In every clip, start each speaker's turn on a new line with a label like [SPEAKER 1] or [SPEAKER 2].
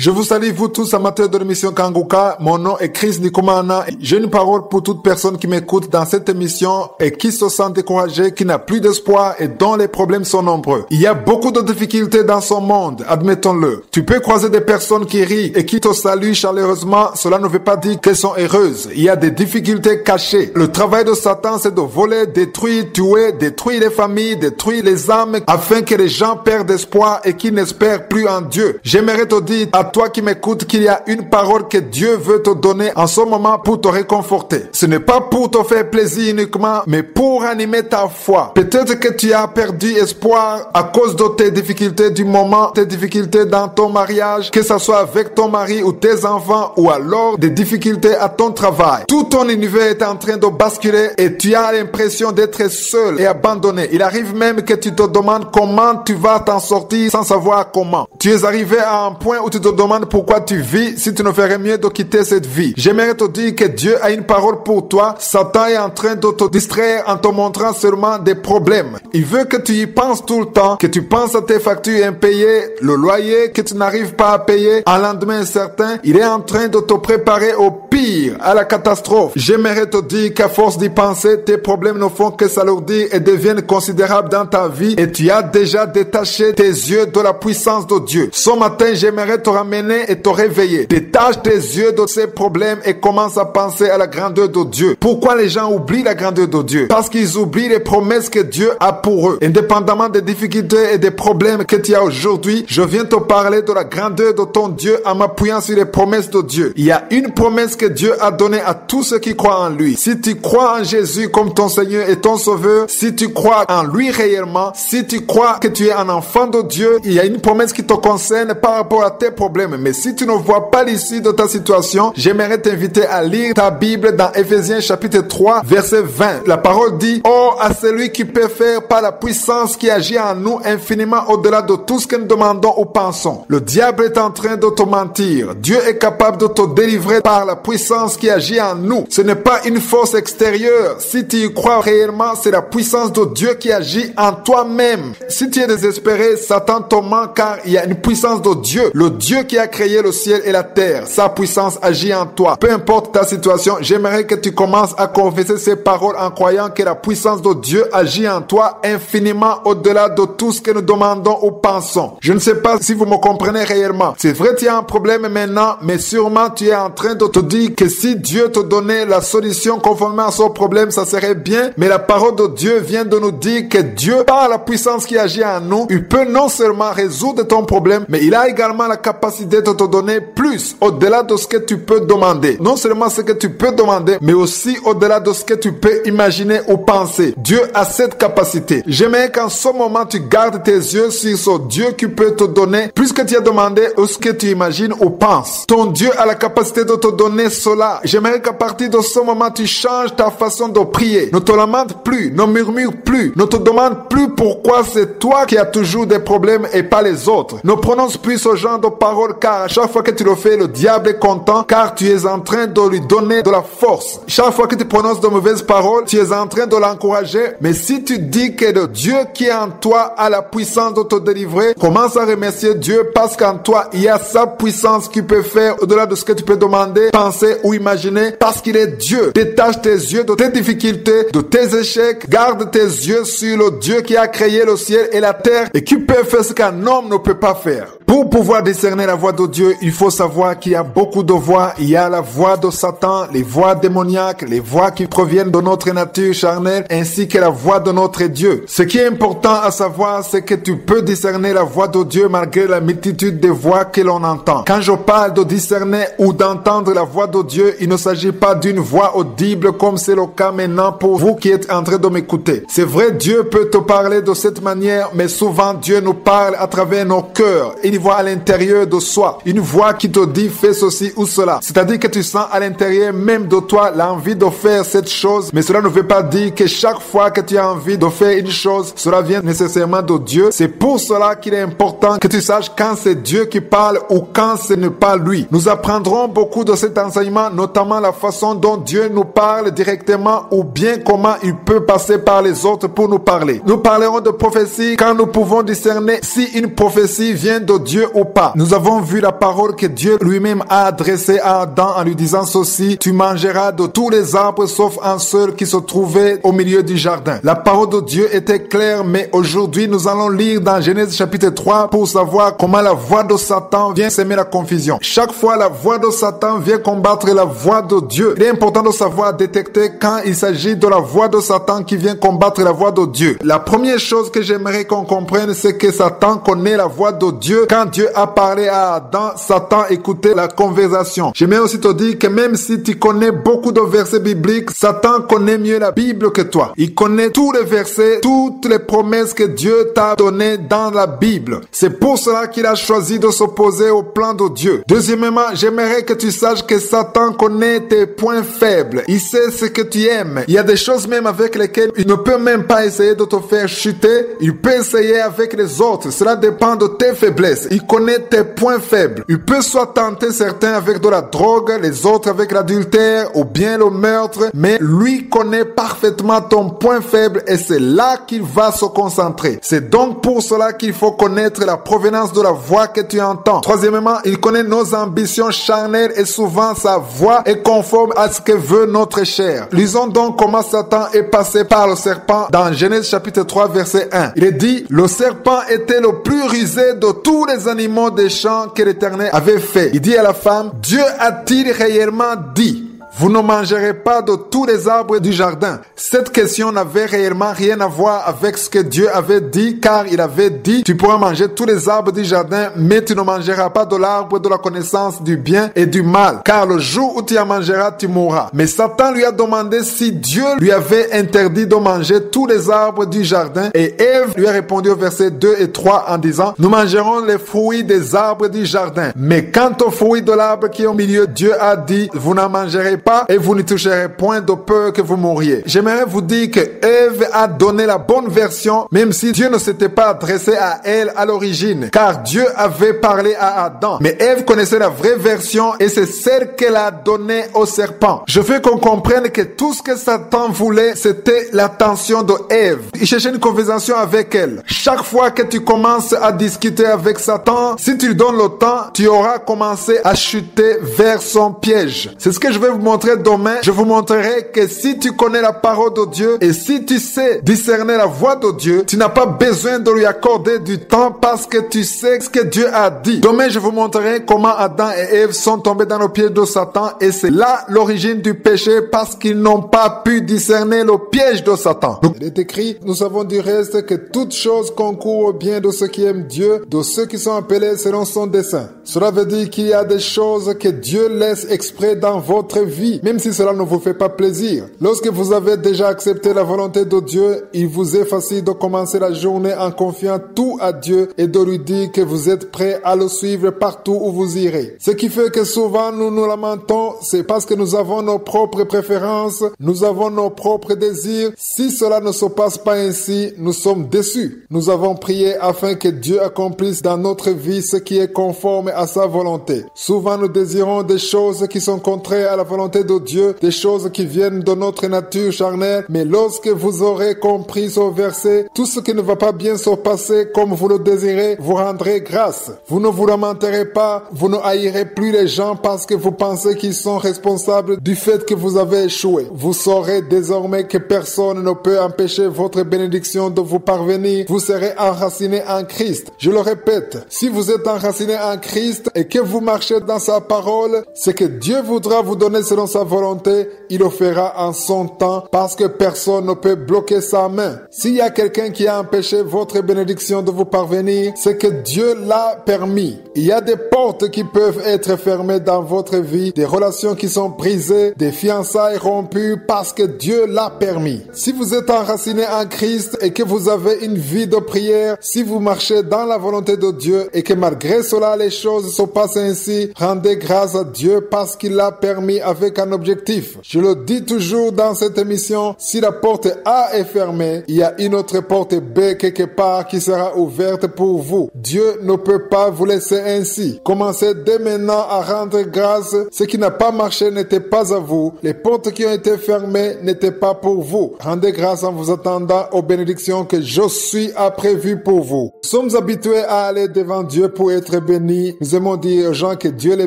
[SPEAKER 1] Je vous salue, vous tous amateurs de l'émission Kanguka. Mon nom est Chris Nikomana. J'ai une parole pour toute personne qui m'écoute dans cette émission et qui se sent découragée, qui n'a plus d'espoir et dont les problèmes sont nombreux. Il y a beaucoup de difficultés dans son monde, admettons-le. Tu peux croiser des personnes qui rient et qui te saluent chaleureusement. Cela ne veut pas dire qu'elles sont heureuses. Il y a des difficultés cachées. Le travail de Satan, c'est de voler, détruire, tuer, détruire les familles, détruire les âmes, afin que les gens perdent espoir et qu'ils n'espèrent plus en Dieu. J'aimerais te dire à toi qui m'écoutes qu'il y a une parole que Dieu veut te donner en ce moment pour te réconforter. Ce n'est pas pour te faire plaisir uniquement, mais pour animer ta foi. Peut-être que tu as perdu espoir à cause de tes difficultés du moment, tes difficultés dans ton mariage, que ce soit avec ton mari ou tes enfants, ou alors des difficultés à ton travail. Tout ton univers est en train de basculer et tu as l'impression d'être seul et abandonné. Il arrive même que tu te demandes comment tu vas t'en sortir sans savoir comment. Tu es arrivé à un point où tu te demandes pourquoi tu vis si tu ne ferais mieux de quitter cette vie. J'aimerais te dire que Dieu a une parole pour toi. Satan est en train de te distraire en te montrant seulement des problèmes. Il veut que tu y penses tout le temps, que tu penses à tes factures impayées, le loyer que tu n'arrives pas à payer, un lendemain incertain. Il est en train de te préparer au pire, à la catastrophe. J'aimerais te dire qu'à force d'y penser, tes problèmes ne font que s'alourdir et deviennent considérables dans ta vie et tu as déjà détaché tes yeux de la puissance de Dieu. Ce matin, j'aimerais te ramener et te réveiller. Détache tes yeux de ces problèmes et commence à penser à la grandeur de Dieu. Pourquoi les gens oublient la grandeur de Dieu? Parce qu'ils oublient les promesses que Dieu a pour eux. Indépendamment des difficultés et des problèmes que tu as aujourd'hui, je viens te parler de la grandeur de ton Dieu en m'appuyant sur les promesses de Dieu. Il y a une promesse que Dieu a donnée à tous ceux qui croient en lui. Si tu crois en Jésus comme ton Seigneur et ton Sauveur, si tu crois en lui réellement, si tu crois que tu es un enfant de Dieu, il y a une promesse qui te concerne par rapport à tes problèmes. Mais si tu ne vois pas l'issue de ta situation, j'aimerais t'inviter à lire ta Bible dans Éphésiens chapitre 3, verset 20. La parole dit: « Or, à celui qui peut faire par la puissance qui agit en nous infiniment au-delà de tout ce que nous demandons ou pensons. » Le diable est en train de te mentir. Dieu est capable de te délivrer par la puissance qui agit en nous. Ce n'est pas une force extérieure. Si tu y crois réellement, c'est la puissance de Dieu qui agit en toi-même. Si tu es désespéré, Satan te ment car il y a une puissance de Dieu. Le Dieu qui a créé le ciel et la terre. Sa puissance agit en toi. Peu importe ta situation, j'aimerais que tu commences à confesser ces paroles en croyant que la puissance de Dieu agit en toi infiniment au-delà de tout ce que nous demandons ou pensons. Je ne sais pas si vous me comprenez réellement. C'est vrai, tu as un problème maintenant, mais sûrement tu es en train de te dire que si Dieu te donnait la solution conformément à son problème, ça serait bien. Mais la parole de Dieu vient de nous dire que Dieu, par la puissance qui agit en nous, il peut non seulement résoudre ton problème, mais il a également la capacité de te donner plus au-delà de ce que tu peux demander. Non seulement ce que tu peux demander, mais aussi au-delà de ce que tu peux imaginer ou penser. Dieu a cette capacité. J'aimerais qu'en ce moment, tu gardes tes yeux sur ce Dieu qui peut te donner plus que tu as demandé ou ce que tu imagines ou penses. Ton Dieu a la capacité de te donner cela. J'aimerais qu'à partir de ce moment, tu changes ta façon de prier. Ne te lamente plus, ne murmure plus, ne te demande plus pourquoi c'est toi qui as toujours des problèmes et pas les autres. Ne prononce plus ce genre de paroles car à chaque fois que tu le fais, le diable est content car tu es en train de lui donner de la force. Chaque fois que tu prononces de mauvaises paroles, tu es en train de l'encourager. Mais si tu dis que le Dieu qui est en toi a la puissance de te délivrer, commence à remercier Dieu parce qu'en toi, il y a sa puissance qui peut faire au-delà de ce que tu peux demander, penser ou imaginer parce qu'il est Dieu. Détache tes yeux de tes difficultés, de tes échecs. Garde tes yeux sur le Dieu qui a créé le ciel et la terre et qui peut faire ce qu'un homme ne peut pas faire. Pour pouvoir discerner la voix de Dieu, il faut savoir qu'il y a beaucoup de voix. Il y a la voix de Satan, les voix démoniaques, les voix qui proviennent de notre nature charnelle, ainsi que la voix de notre Dieu. Ce qui est important à savoir, c'est que tu peux discerner la voix de Dieu malgré la multitude de voix que l'on entend. Quand je parle de discerner ou d'entendre la voix de Dieu, il ne s'agit pas d'une voix audible comme c'est le cas maintenant pour vous qui êtes en train de m'écouter. C'est vrai, Dieu peut te parler de cette manière, mais souvent Dieu nous parle à travers nos cœurs. Une voix à l'intérieur de soi, une voix qui te dit fais ceci ou cela. C'est-à-dire que tu sens à l'intérieur même de toi l'envie de faire cette chose, mais cela ne veut pas dire que chaque fois que tu as envie de faire une chose, cela vient nécessairement de Dieu. C'est pour cela qu'il est important que tu saches quand c'est Dieu qui parle ou quand ce n'est pas lui. Nous apprendrons beaucoup de cet enseignement, notamment la façon dont Dieu nous parle directement ou bien comment il peut passer par les autres pour nous parler. Nous parlerons de prophétie quand nous pouvons discerner si une prophétie vient de Dieu Dieu ou pas. Nous avons vu la parole que Dieu lui-même a adressée à Adam en lui disant ceci: tu mangeras de tous les arbres sauf un seul qui se trouvait au milieu du jardin. La parole de Dieu était claire, mais aujourd'hui nous allons lire dans Genèse chapitre 3 pour savoir comment la voix de Satan vient semer la confusion. Chaque fois la voix de Satan vient combattre la voix de Dieu. Il est important de savoir détecter quand il s'agit de la voix de Satan qui vient combattre la voix de Dieu. La première chose que j'aimerais qu'on comprenne, c'est que Satan connaît la voix de Dieu. Quand Dieu a parlé à Adam, Satan écoutait la conversation. J'aimerais aussi te dire que même si tu connais beaucoup de versets bibliques, Satan connaît mieux la Bible que toi. Il connaît tous les versets, toutes les promesses que Dieu t'a données dans la Bible. C'est pour cela qu'il a choisi de s'opposer au plan de Dieu. Deuxièmement, j'aimerais que tu saches que Satan connaît tes points faibles. Il sait ce que tu aimes. Il y a des choses même avec lesquelles il ne peut même pas essayer de te faire chuter. Il peut essayer avec les autres. Cela dépend de tes faiblesses. Il connaît tes points faibles. Il peut soit tenter certains avec de la drogue, les autres avec l'adultère ou bien le meurtre, mais lui connaît parfaitement ton point faible et c'est là qu'il va se concentrer. C'est donc pour cela qu'il faut connaître la provenance de la voix que tu entends. Troisièmement, il connaît nos ambitions charnelles et souvent sa voix est conforme à ce que veut notre chair. Lisons donc comment Satan est passé par le serpent dans Genèse chapitre 3 verset 1. Il est dit: le serpent était le plus rusé de tous les animaux des champs que l'Éternel avait fait. Il dit à la femme: Dieu a-t-il réellement dit: vous ne mangerez pas de tous les arbres du jardin? Cette question n'avait réellement rien à voir avec ce que Dieu avait dit, car il avait dit: tu pourras manger tous les arbres du jardin, mais tu ne mangeras pas de l'arbre de la connaissance du bien et du mal, car le jour où tu en mangeras, tu mourras. Mais Satan lui a demandé si Dieu lui avait interdit de manger tous les arbres du jardin, et Ève lui a répondu au verset 2 et 3 en disant: nous mangerons les fruits des arbres du jardin, mais quant aux fruits de l'arbre qui est au milieu, Dieu a dit: vous n'en mangerez pas et vous n'y toucherez point de peur que vous mouriez. J'aimerais vous dire que Ève a donné la bonne version, même si Dieu ne s'était pas adressé à elle à l'origine, car Dieu avait parlé à Adam. Mais Ève connaissait la vraie version et c'est celle qu'elle a donnée au serpent. Je veux qu'on comprenne que tout ce que Satan voulait, c'était l'attention de Ève. Il cherchait une conversation avec elle. Chaque fois que tu commences à discuter avec Satan, si tu lui donnes le temps, tu auras commencé à chuter vers son piège. C'est ce que je vais vous montrer demain. Je vous montrerai que si tu connais la parole de Dieu et si tu sais discerner la voix de Dieu, tu n'as pas besoin de lui accorder du temps parce que tu sais ce que Dieu a dit. Demain, je vous montrerai comment Adam et Ève sont tombés dans le piège de Satan et c'est là l'origine du péché parce qu'ils n'ont pas pu discerner le piège de Satan. Il est écrit: nous savons du reste que toute chose concourt au bien de ceux qui aiment Dieu, de ceux qui sont appelés selon son dessein. Cela veut dire qu'il y a des choses que Dieu laisse exprès dans votre vie, même si cela ne vous fait pas plaisir. Lorsque vous avez déjà accepté la volonté de Dieu, il vous est facile de commencer la journée en confiant tout à Dieu et de lui dire que vous êtes prêt à le suivre partout où vous irez. Ce qui fait que souvent nous nous lamentons, c'est parce que nous avons nos propres préférences, nous avons nos propres désirs. Si cela ne se passe pas ainsi, nous sommes déçus. Nous avons prié afin que Dieu accomplisse dans notre vie ce qui est conforme à sa volonté. Souvent nous désirons des choses qui sont contraires à la volonté de Dieu, des choses qui viennent de notre nature charnelle, mais lorsque vous aurez compris ce verset, tout ce qui ne va pas bien se passer comme vous le désirez, vous rendrez grâce. Vous ne vous lamenterez pas, vous ne haïrez plus les gens parce que vous pensez qu'ils sont responsables du fait que vous avez échoué. Vous saurez désormais que personne ne peut empêcher votre bénédiction de vous parvenir. Vous serez enraciné en Christ. Je le répète, si vous êtes enraciné en Christ et que vous marchez dans sa parole, c'est que Dieu voudra vous donner selon sa volonté, il le fera en son temps parce que personne ne peut bloquer sa main. S'il y a quelqu'un qui a empêché votre bénédiction de vous parvenir, c'est que Dieu l'a permis. Il y a des portes qui peuvent être fermées dans votre vie, des relations qui sont brisées, des fiançailles rompues parce que Dieu l'a permis. Si vous êtes enraciné en Christ et que vous avez une vie de prière, si vous marchez dans la volonté de Dieu et que malgré cela les choses se passent ainsi, rendez grâce à Dieu parce qu'il l'a permis avec avec un objectif. Je le dis toujours dans cette émission, si la porte A est fermée, il y a une autre porte B quelque part qui sera ouverte pour vous. Dieu ne peut pas vous laisser ainsi. Commencez dès maintenant à rendre grâce. Ce qui n'a pas marché n'était pas à vous. Les portes qui ont été fermées n'étaient pas pour vous. Rendez grâce en vous attendant aux bénédictions que Josué a prévues pour vous. Nous sommes habitués à aller devant Dieu pour être bénis. Nous aimons dire aux gens que Dieu les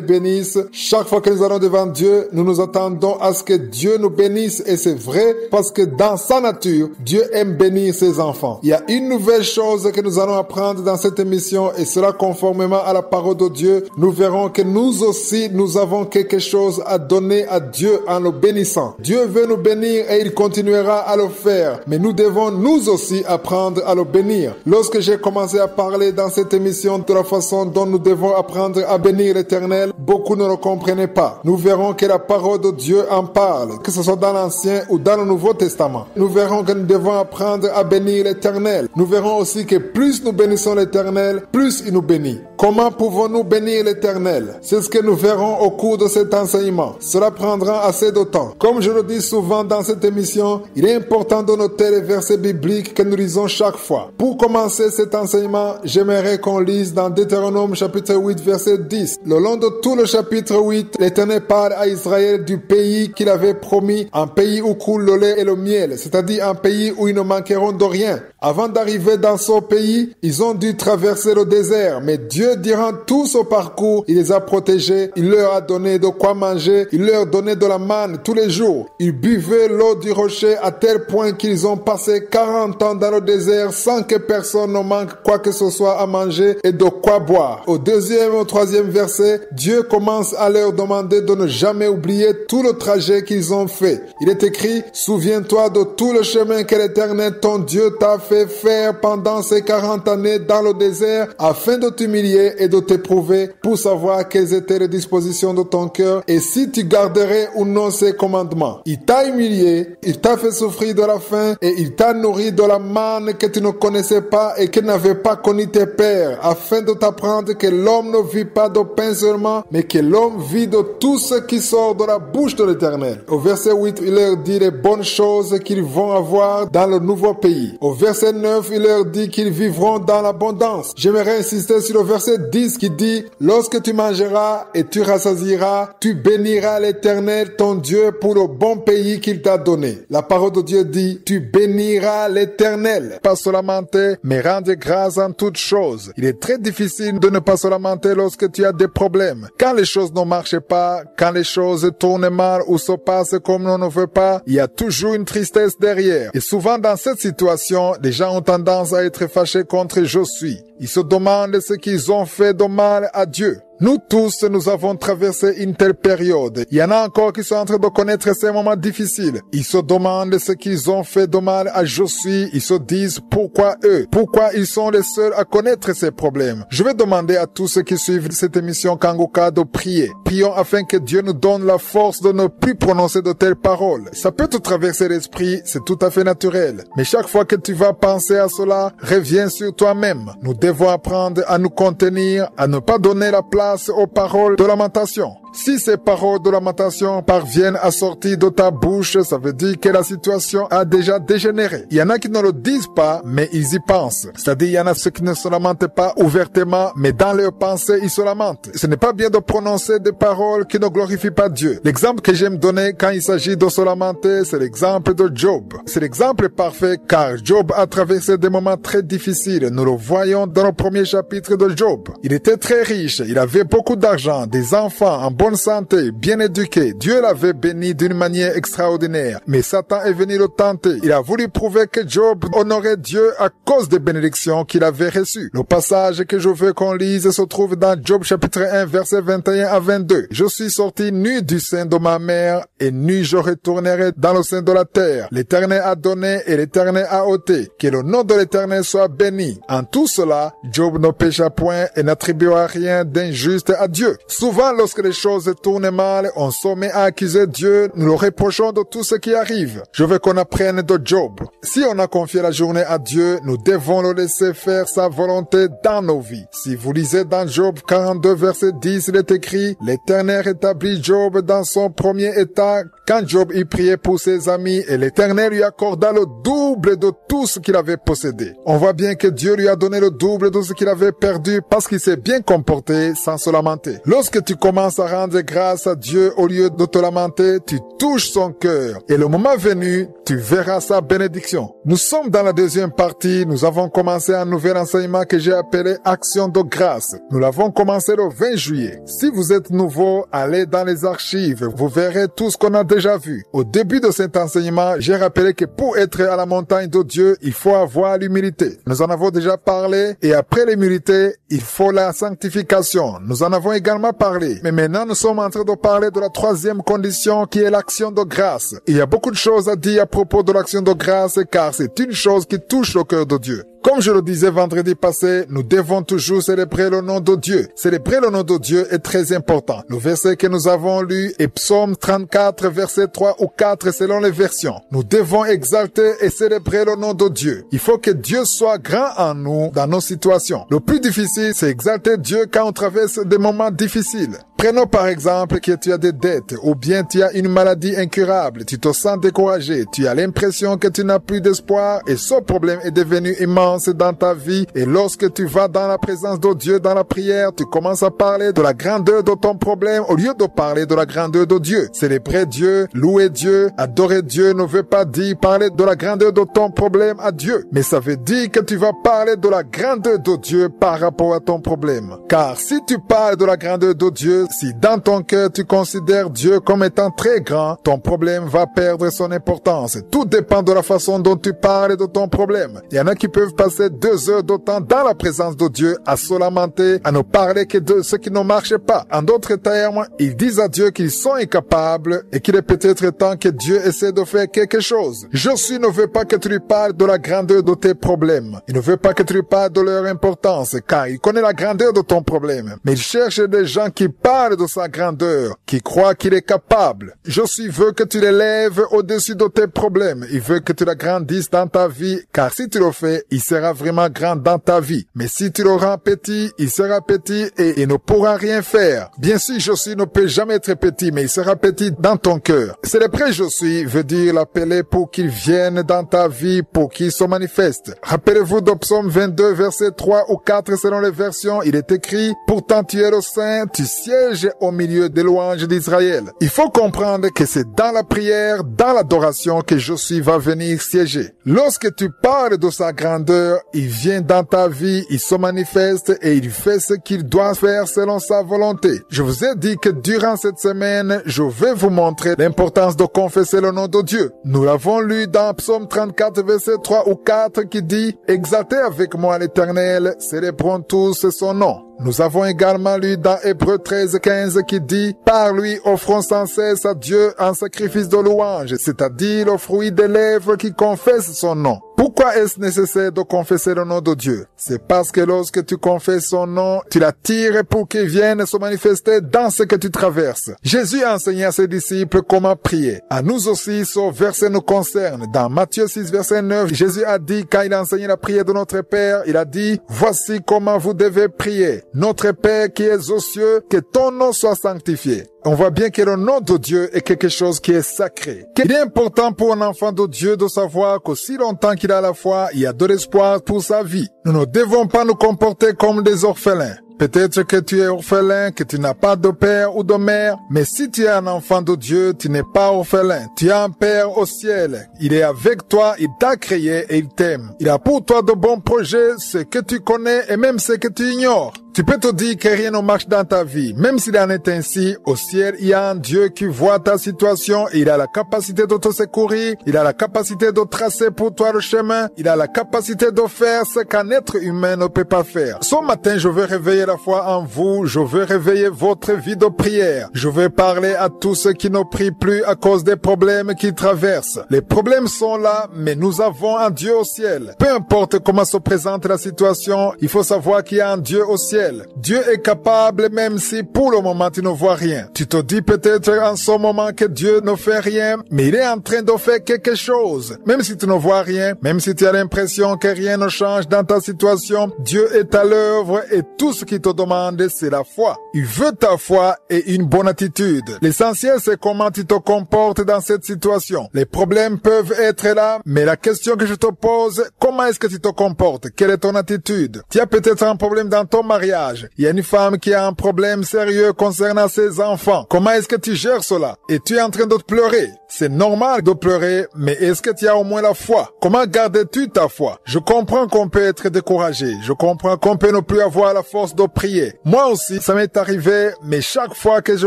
[SPEAKER 1] bénisse. Chaque fois que nous allons devant Dieu, nous nous attendons à ce que Dieu nous bénisse. Et c'est vrai parce que dans sa nature, Dieu aime bénir ses enfants. Il y a une nouvelle chose que nous allons apprendre dans cette émission et cela conformément à la parole de Dieu. Nous verrons que nous aussi, nous avons quelque chose à donner à Dieu en le bénissant. Dieu veut nous bénir et il continuera à le faire. Mais nous devons nous aussi apprendre à le bénir. Lorsque j'ai commencé à parler dans cette émission de la façon dont nous devons apprendre à bénir l'Éternel, beaucoup ne le comprenaient pas. Nous verrons que la parole de Dieu en parle, que ce soit dans l'Ancien ou dans le Nouveau Testament. Nous verrons que nous devons apprendre à bénir l'Éternel. Nous verrons aussi que plus nous bénissons l'Éternel, plus il nous bénit. Comment pouvons-nous bénir l'Éternel? C'est ce que nous verrons au cours de cet enseignement. Cela prendra assez de temps. Comme je le dis souvent dans cette émission, il est important de noter les versets bibliques que nous lisons chaque fois. Pour commencer cet enseignement, j'aimerais qu'on lise dans Deutéronome chapitre 8 verset 10. Le long de tout le chapitre 8, l'Éternel parle à Israël du pays qu'il avait promis, un pays où coule le lait et le miel, c'est-à-dire un pays où ils ne manqueront de rien. Avant d'arriver dans ce pays, ils ont dû traverser le désert, mais Dieu, durant tout ce parcours, il les a protégés, il leur a donné de quoi manger, il leur donnait de la manne tous les jours. Ils buvaient l'eau du rocher à tel point qu'ils ont passé 40 ans dans le désert sans que personne ne manque quoi que ce soit à manger et de quoi boire. Au deuxième et au troisième verset, Dieu commence à leur demander de ne jamais oublier tout le trajet qu'ils ont fait. Il est écrit, « Souviens-toi de tout le chemin que l'Éternel, ton Dieu, t'a fait faire pendant ces 40 années dans le désert afin de t'humilier et de t'éprouver pour savoir quelles étaient les dispositions de ton cœur et si tu garderais ou non ses commandements. Il t'a humilié, il t'a fait souffrir de la faim et il t'a nourri de la manne que tu ne connaissais pas et que n'avaient pas connu tes pères afin de t'apprendre que l'homme ne vit pas de pain seulement mais que l'homme vit de tout ce qui sort de la bouche de l'Éternel. Au verset 8, il leur dit les bonnes choses qu'ils vont avoir dans le nouveau pays. Au verset 9, il leur dit qu'ils vivront dans l'abondance. J'aimerais insister sur le verset 10 qui dit « Lorsque tu mangeras et tu rassasieras, tu béniras l'Éternel ton Dieu pour le bon pays qu'il t'a donné. » La parole de Dieu dit « Tu béniras l'Éternel. » Pas se lamenter, mais rendre grâce en toutes choses. Il est très difficile de ne pas se lamenter lorsque tu as des problèmes. Quand les choses ne marchent pas, quand les choses tournent mal ou se passent comme on ne veut pas, il y a toujours une tristesse derrière. Et souvent dans cette situation, les gens ont tendance à être fâchés contre Josué. Ils se demandent ce qu'ils ont fait de mal à Dieu. Nous tous, nous avons traversé une telle période. Il y en a encore qui sont en train de connaître ces moments difficiles. Ils se demandent ce qu'ils ont fait de mal à Josué. Ils se disent pourquoi eux? Pourquoi ils sont les seuls à connaître ces problèmes? Je vais demander à tous ceux qui suivent cette émission Kanguka de prier. Prions afin que Dieu nous donne la force de ne plus prononcer de telles paroles. Ça peut te traverser l'esprit, c'est tout à fait naturel. Mais chaque fois que tu vas penser à cela, reviens sur toi-même. Nous devons apprendre à nous contenir, à ne pas donner la place aux paroles de lamentation. Si ces paroles de lamentation parviennent à sortir de ta bouche, ça veut dire que la situation a déjà dégénéré. Il y en a qui ne le disent pas, mais ils y pensent. C'est-à-dire, il y en a ceux qui ne se lamentent pas ouvertement, mais dans leurs pensées, ils se lamentent. Ce n'est pas bien de prononcer des paroles qui ne glorifient pas Dieu. L'exemple que j'aime donner quand il s'agit de se lamenter, c'est l'exemple de Job. C'est l'exemple parfait car Job a traversé des moments très difficiles. Nous le voyons dans le premier chapitre de Job. Il était très riche, il avait beaucoup d'argent, des enfants en bonne santé, bien éduqué. Dieu l'avait béni d'une manière extraordinaire. Mais Satan est venu le tenter. Il a voulu prouver que Job honorait Dieu à cause des bénédictions qu'il avait reçues. Le passage que je veux qu'on lise se trouve dans Job chapitre 1 versets 21 à 22. Je suis sorti nu du sein de ma mère et nu je retournerai dans le sein de la terre. L'Éternel a donné et l'Éternel a ôté. Que le nom de l'Éternel soit béni. En tout cela, Job ne pécha point et n'attribua rien d'injuste à Dieu. Souvent, lorsque les choses choses tournent mal, on se met à accuser Dieu, nous le reprochons de tout ce qui arrive. Je veux qu'on apprenne de Job. Si on a confié la journée à Dieu, nous devons le laisser faire sa volonté dans nos vies. Si vous lisez dans Job 42, verset 10, il est écrit, l'Éternel rétablit Job dans son premier état quand Job y priait pour ses amis et l'Éternel lui accorda le double de tout ce qu'il avait possédé. On voit bien que Dieu lui a donné le double de ce qu'il avait perdu parce qu'il s'est bien comporté sans se lamenter. Lorsque tu commences à rendre grâce à Dieu au lieu de te lamenter, tu touches son cœur et le moment venu, tu verras sa bénédiction. Nous sommes dans la deuxième partie. Nous avons commencé un nouvel enseignement que j'ai appelé Action de grâce. Nous l'avons commencé le 20 juillet. Si vous êtes nouveau, allez dans les archives. Vous verrez tout ce qu'on a déjà vu. Au début de cet enseignement, j'ai rappelé que pour être à la montagne de Dieu, il faut avoir l'humilité. Nous en avons déjà parlé et après l'humilité, il faut la sanctification. Nous en avons également parlé. Mais maintenant, nous sommes en train de parler de la troisième condition qui est l'action de grâce. Il y a beaucoup de choses à dire à propos de l'action de grâce car c'est une chose qui touche le cœur de Dieu. Comme je le disais vendredi passé, nous devons toujours célébrer le nom de Dieu. Célébrer le nom de Dieu est très important. Le verset que nous avons lu est Psaume 34, verset 3 ou 4 selon les versions. Nous devons exalter et célébrer le nom de Dieu. Il faut que Dieu soit grand en nous dans nos situations. Le plus difficile, c'est exalter Dieu quand on traverse des moments difficiles. Prenons par exemple que tu as des dettes ou bien tu as une maladie incurable, tu te sens découragé, tu as l'impression que tu n'as plus d'espoir et ce problème est devenu immense dans ta vie et lorsque tu vas dans la présence de Dieu dans la prière, tu commences à parler de la grandeur de ton problème au lieu de parler de la grandeur de Dieu. Célébrer Dieu, louer Dieu, adorer Dieu ne veut pas dire parler de la grandeur de ton problème à Dieu, mais ça veut dire que tu vas parler de la grandeur de Dieu par rapport à ton problème. Car si tu parles de la grandeur de Dieu, si dans ton cœur tu considères Dieu comme étant très grand, ton problème va perdre son importance. Tout dépend de la façon dont tu parles de ton problème. Il y en a qui peuvent passer 2 heures de temps dans la présence de Dieu à se lamenter, à ne parler que de ce qui ne marche pas. En d'autres termes, ils disent à Dieu qu'ils sont incapables et qu'il est peut-être temps que Dieu essaie de faire quelque chose. Josué ne veut pas que tu lui parles de la grandeur de tes problèmes. Il ne veut pas que tu lui parles de leur importance car il connaît la grandeur de ton problème. Mais il cherche des gens qui parlent de sa grandeur, qui croient qu'il est capable. Josué veut que tu l'élèves au-dessus de tes problèmes. Il veut que tu l'agrandisses dans ta vie, car si tu le fais, il sera vraiment grand dans ta vie. Mais si tu le rends petit, il sera petit et il ne pourra rien faire. Bien sûr, Josué ne peut jamais être petit, mais il sera petit dans ton cœur. Célébrer Josué veut dire l'appeler pour qu'il vienne dans ta vie, pour qu'il se manifeste. Rappelez-vous de Psaume 22, verset 3 ou 4 selon les versions, il est écrit « Pourtant tu es le Saint, tu sièges au milieu des louanges d'Israël. » Il faut comprendre que c'est dans la prière, dans l'adoration que Josué va venir siéger. Lorsque tu parles de sa grandeur, il vient dans ta vie, il se manifeste et il fait ce qu'il doit faire selon sa volonté. Je vous ai dit que durant cette semaine, je vais vous montrer l'importance de confesser le nom de Dieu. Nous l'avons lu dans Psaume 34, verset 3 ou 4 qui dit « Exaltez avec moi l'Éternel, célébrons tous son nom. » Nous avons également lu dans Hébreux 13, 15 qui dit « Par lui offrons sans cesse à Dieu un sacrifice de louange, c'est-à-dire le fruit des lèvres qui confessent son nom. » Pourquoi est-ce nécessaire de confesser le nom de Dieu? C'est parce que lorsque tu confesses son nom, tu l'attires pour qu'il vienne se manifester dans ce que tu traverses. Jésus a enseigné à ses disciples comment prier. À nous aussi, ce verset nous concerne. Dans Matthieu 6, verset 9, Jésus a dit, quand il a enseigné la prière de notre Père, il a dit, « Voici comment vous devez prier. Notre Père qui es aux cieux, que ton nom soit sanctifié. » On voit bien que le nom de Dieu est quelque chose qui est sacré. Il est important pour un enfant de Dieu de savoir qu'aussi longtemps qu'il a la foi, il y a de l'espoir pour sa vie. Nous ne devons pas nous comporter comme des orphelins. Peut-être que tu es orphelin, que tu n'as pas de père ou de mère, mais si tu es un enfant de Dieu, tu n'es pas orphelin. Tu as un Père au ciel. Il est avec toi, il t'a créé et il t'aime. Il a pour toi de bons projets, ce que tu connais et même ce que tu ignores. Tu peux te dire que rien ne marche dans ta vie. Même s'il en est ainsi, au ciel, il y a un Dieu qui voit ta situation et il a la capacité de te secourir. Il a la capacité de tracer pour toi le chemin. Il a la capacité de faire ce qu'un être humain ne peut pas faire. Ce matin, je veux réveiller la foi en vous. Je veux réveiller votre vie de prière. Je veux parler à tous ceux qui ne prient plus à cause des problèmes qu'ils traversent. Les problèmes sont là, mais nous avons un Dieu au ciel. Peu importe comment se présente la situation, il faut savoir qu'il y a un Dieu au ciel. essentiel. Dieu est capable même si pour le moment tu ne vois rien. Tu te dis peut-être en ce moment que Dieu ne fait rien, mais il est en train de faire quelque chose. Même si tu ne vois rien, même si tu as l'impression que rien ne change dans ta situation, Dieu est à l'œuvre et tout ce qu'il te demande, c'est la foi. Il veut ta foi et une bonne attitude. L'essentiel, c'est comment tu te comportes dans cette situation. Les problèmes peuvent être là, mais la question que je te pose, comment est-ce que tu te comportes? Quelle est ton attitude? Tu as peut-être un problème dans ton mariage. Il y a une femme qui a un problème sérieux concernant ses enfants. Comment est-ce que tu gères cela? Et tu es en train de pleurer. C'est normal de pleurer, mais est-ce que tu as au moins la foi? Comment gardes-tu ta foi? Je comprends qu'on peut être découragé. Je comprends qu'on peut ne plus avoir la force de prier. Moi aussi, ça m'est arrivé, mais chaque fois que je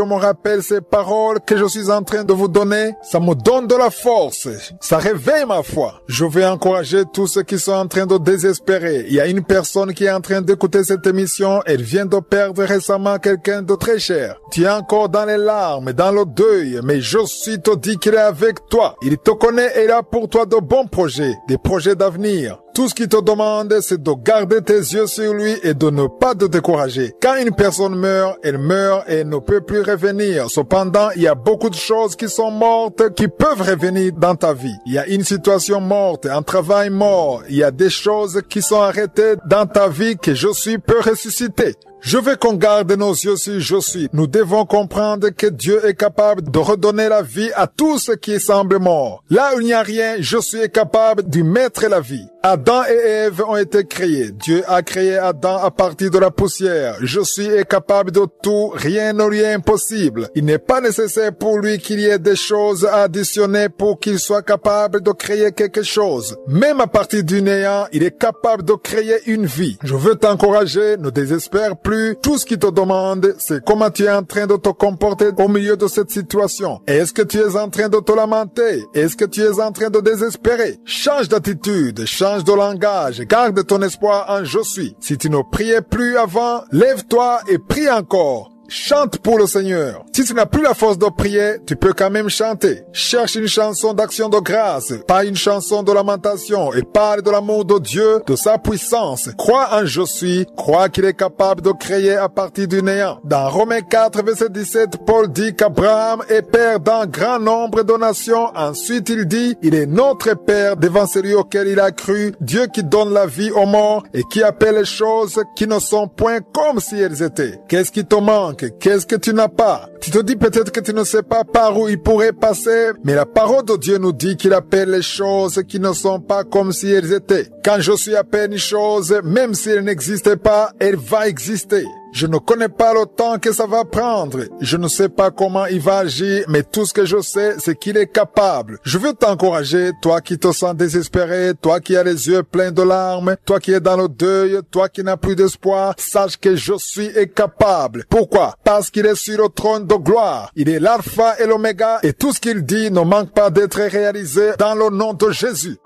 [SPEAKER 1] me rappelle ces paroles que je suis en train de vous donner, ça me donne de la force. Ça réveille ma foi. Je vais encourager tous ceux qui sont en train de désespérer. Il y a une personne qui est en train d'écouter cette émission. Elle vient de perdre récemment quelqu'un de très cher. Tu es encore dans les larmes, dans le deuil, mais je suis te dis qu'il est avec toi. Il te connaît et il a pour toi de bons projets, des projets d'avenir. Tout ce qu'il te demande, c'est de garder tes yeux sur lui et de ne pas te décourager. Quand une personne meurt, elle meurt et ne peut plus revenir. Cependant, il y a beaucoup de choses qui sont mortes qui peuvent revenir dans ta vie. Il y a une situation morte, un travail mort. Il y a des choses qui sont arrêtées dans ta vie que je suis peut ressusciter. Je veux qu'on garde nos yeux sur je suis. Nous devons comprendre que Dieu est capable de redonner la vie à tout ce qui semble mort. Là où il n'y a rien, je suis capable d'y mettre la vie. Adam et Ève ont été créés. Dieu a créé Adam à partir de la poussière. Je suis capable de tout. Rien ne lui est impossible. Il n'est pas nécessaire pour lui qu'il y ait des choses à additionner pour qu'il soit capable de créer quelque chose. Même à partir du néant, il est capable de créer une vie. Je veux t'encourager, ne désespère plus. Tout ce qu'il te demande, c'est comment tu es en train de te comporter au milieu de cette situation. Est-ce que tu es en train de te lamenter? Est-ce que tu es en train de désespérer? Change d'attitude, change de langage, garde ton espoir en je suis. Si tu ne priais plus avant, lève-toi et prie encore. Chante pour le Seigneur. Si tu n'as plus la force de prier, tu peux quand même chanter. Cherche une chanson d'action de grâce, pas une chanson de lamentation, et parle de l'amour de Dieu, de sa puissance. Crois en je suis, crois qu'il est capable de créer à partir du néant. Dans Romains 4, verset 17, Paul dit qu'Abraham est père d'un grand nombre de nations. Ensuite, il dit, il est notre père devant celui auquel il a cru, Dieu qui donne la vie aux morts et qui appelle les choses qui ne sont point comme si elles étaient. Qu'est-ce qui te manque? Qu'est-ce que tu n'as pas? Tu te dis peut-être que tu ne sais pas par où il pourrait passer, mais la parole de Dieu nous dit qu'il appelle les choses qui ne sont pas comme si elles étaient. Quand je suis appelle une chose, même si elle n'existait pas, elle va exister. Je ne connais pas le temps que ça va prendre. Je ne sais pas comment il va agir, mais tout ce que je sais, c'est qu'il est capable. Je veux t'encourager, toi qui te sens désespéré, toi qui as les yeux pleins de larmes, toi qui es dans le deuil, toi qui n'as plus d'espoir, sache que je suis capable. Pourquoi? Parce qu'il est sur le trône de gloire. Il est l'alpha et l'oméga et tout ce qu'il dit ne manque pas d'être réalisé dans le nom de Jésus.